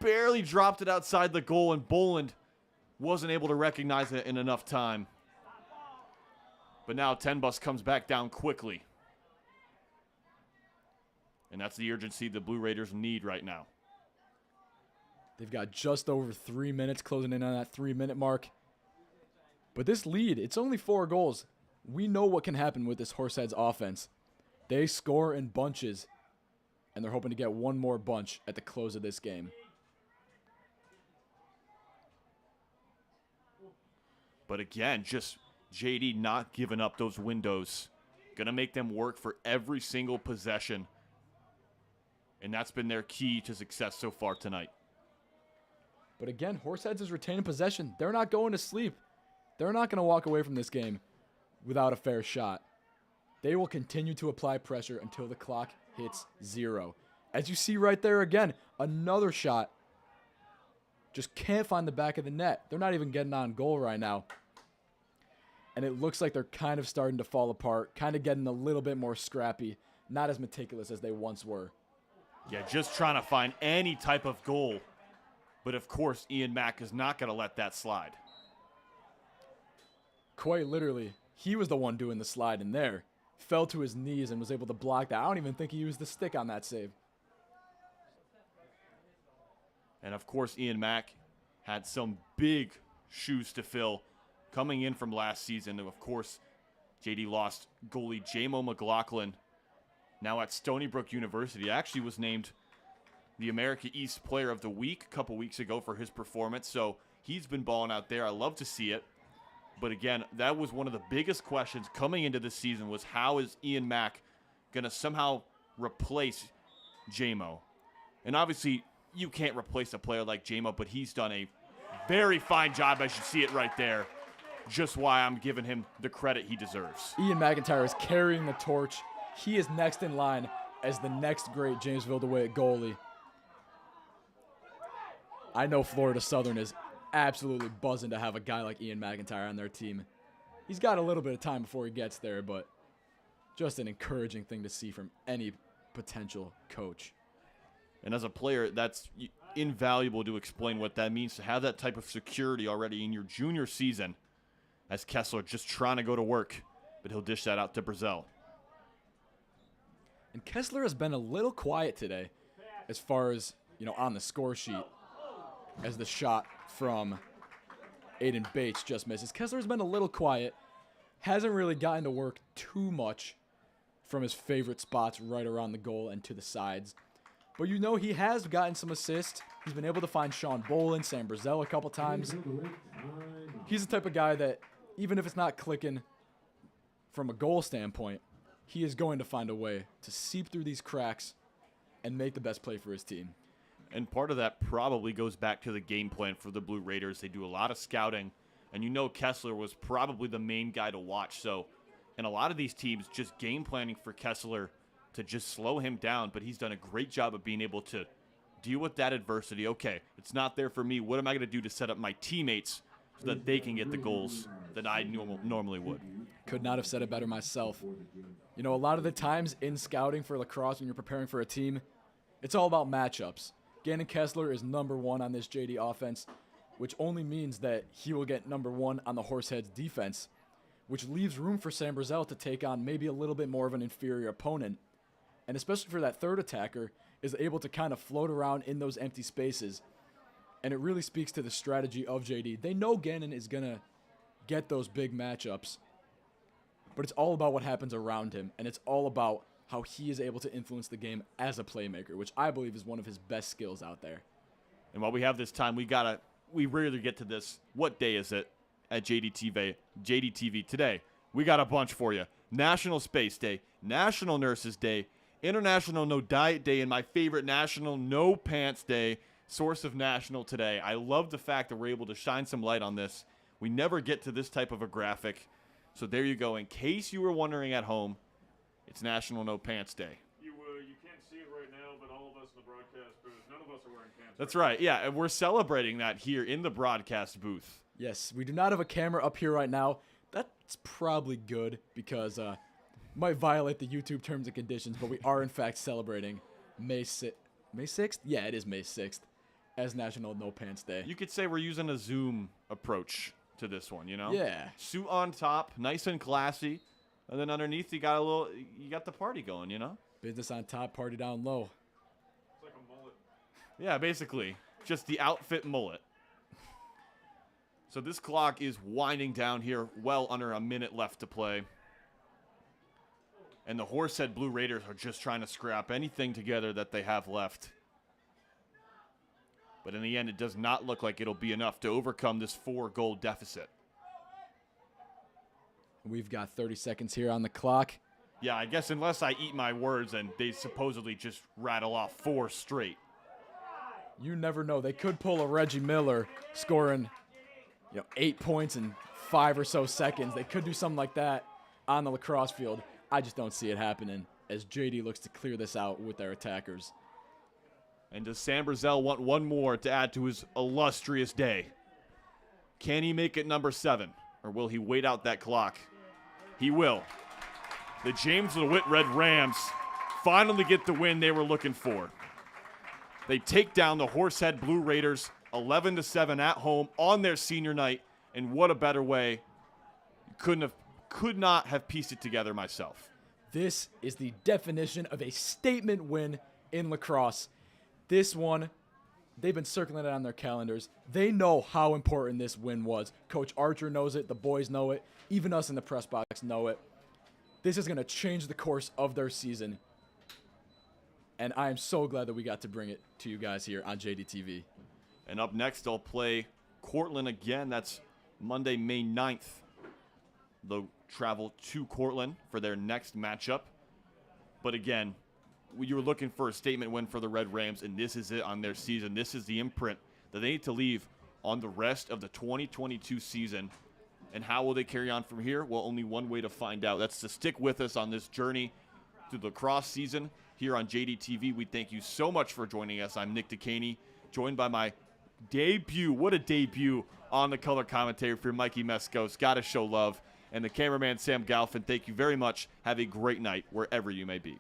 barely dropped it outside the goal, and Boland wasn't able to recognize it in enough time. But now Ten Bus comes back down quickly. And that's the urgency the Blue Raiders need right now. They've got just over 3 minutes, closing in on that 3-minute mark. But this lead, it's only 4 goals. We know what can happen with this Horseheads offense. They score in bunches, and they're hoping to get one more bunch at the close of this game. But again, just JD not giving up those windows. Gonna make them work for every single possession. And that's been their key to success so far tonight. But again, Horseheads is retaining possession. They're not going to sleep. They're not going to walk away from this game without a fair shot. They will continue to apply pressure until the clock hits 0. As you see right there again, another shot. Just can't find the back of the net. They're not even getting on goal right now. And it looks like they're kind of starting to fall apart, kind of getting a little bit more scrappy, not as meticulous as they once were. Yeah, just trying to find any type of goal. But of course, Ian Mack is not going to let that slide. Quite literally, he was the one doing the slide in there. Fell to his knees and was able to block that. I don't even think he used the stick on that save. And of course, Ian Mack had some big shoes to fill coming in from last season. And of course, JD lost goalie J-Mo McLaughlin, now at Stony Brook University. Actually was named the America East Player of the Week a couple weeks ago for his performance. So he's been balling out there. I love to see it. But again, that was one of the biggest questions coming into this season, was how is Ian Mack going to somehow replace J-Mo? And obviously, you can't replace a player like J-Mo, but he's done a very fine job, as you see it right there. Just why I'm giving him the credit he deserves. Ian McIntyre is carrying the torch. He is next in line as the next great Jamesville-DeWitt goalie. I know Florida Southern is absolutely buzzing to have a guy like Ian McIntyre on their team. He's got a little bit of time before he gets there, but just an encouraging thing to see from any potential coach. And as a player, that's invaluable to explain what that means to have that type of security already in your junior season, as Kessler just trying to go to work, but he'll dish that out to Brazil. And Kessler has been a little quiet today as far as, on the score sheet, as the shot from Aiden Bates just misses. Kessler's been a little quiet. Hasn't really gotten to work too much from his favorite spots right around the goal and to the sides. But he has gotten some assists. He's been able to find Sean Bolin, Sam Brazel a couple times. He's the type of guy that, even if it's not clicking from a goal standpoint, he is going to find a way to seep through these cracks and make the best play for his team. And part of that probably goes back to the game plan for the Blue Raiders. They do a lot of scouting, and Kessler was probably the main guy to watch. So, and a lot of these teams just game planning for Kessler to just slow him down, but he's done a great job of being able to deal with that adversity. Okay, it's not there for me. What am I going to do to set up my teammates so that they can get the goals that I normally would? Could not have said it better myself. A lot of the times in scouting for lacrosse, when you're preparing for a team, it's all about matchups. Gannon Kessler is number 1 on this JD offense, which only means that he will get number 1 on the Horseheads defense, which leaves room for Sam Brazel to take on maybe a little bit more of an inferior opponent. And especially for that third attacker, is able to kind of float around in those empty spaces. And it really speaks to the strategy of JD. They know Gannon is going to get those big matchups, but it's all about what happens around him, and it's all about how he is able to influence the game as a playmaker, which I believe is one of his best skills out there. And while we have this time, we rarely get to this. What day is it at JDTV today? We got a bunch for you. National Space Day, National Nurses Day, International No Diet Day, and my favorite, National No Pants Day, source of national today. I love the fact that we're able to shine some light on this. We never get to this type of a graphic. So there you go. In case you were wondering at home, it's National No Pants Day. You can't see it right now, but all of us in the broadcast booth, none of us are wearing pants. That's right. Yeah, and we're celebrating that here in the broadcast booth. Yes, we do not have a camera up here right now. That's probably good because might violate the YouTube terms and conditions, but we are in fact celebrating May 6th? Yeah, it is May 6th as National No Pants Day. You could say we're using a Zoom approach to this one, Yeah. Suit on top, nice and classy, and then underneath you got the party going, Business on top, party down low. It's like a mullet. Yeah, basically, just the outfit mullet. So this clock is winding down here, well under a minute left to play. And the Horsehead Blue Raiders are just trying to scrap anything together that they have left. But in the end, it does not look like it'll be enough to overcome this 4-goal deficit. We've got 30 seconds here on the clock. Yeah, I guess unless I eat my words and they supposedly just rattle off 4 straight. You never know. They could pull a Reggie Miller scoring 8 points in 5 or so seconds. They could do something like that on the lacrosse field. I just don't see it happening as JD looks to clear this out with their attackers. And does Sam Brazel want one more to add to his illustrious day? Can he make it number 7? Or will he wait out that clock? He will. The Jamesville-DeWitt Red Rams finally get the win they were looking for. They take down the Horsehead Blue Raiders 11-7 at home on their senior night. And what a better way. Could not have pieced it together myself. This is the definition of a statement win in lacrosse. This one, they've been circling it on their calendars. They know how important this win was. Coach Archer knows it. The boys know it. Even us in the press box know it. This is going to change the course of their season. And I am so glad that we got to bring it to you guys here on JDTV. And up next, they'll play Cortland again. That's Monday, May 9th. They'll travel to Cortland for their next matchup. But again, you were looking for a statement win for the Red Rams, and this is it on their season. This is the imprint that they need to leave on the rest of the 2022 season. And how will they carry on from here? Well, only one way to find out. That's to stick with us on this journey through the lacrosse season here on JDTV. We thank you so much for joining us. I'm Nick Dekaney, joined by my debut. What a debut on the color commentary for Mikey Meskos. Gotta show love. And the cameraman, Sam Galfin, thank you very much. Have a great night wherever you may be.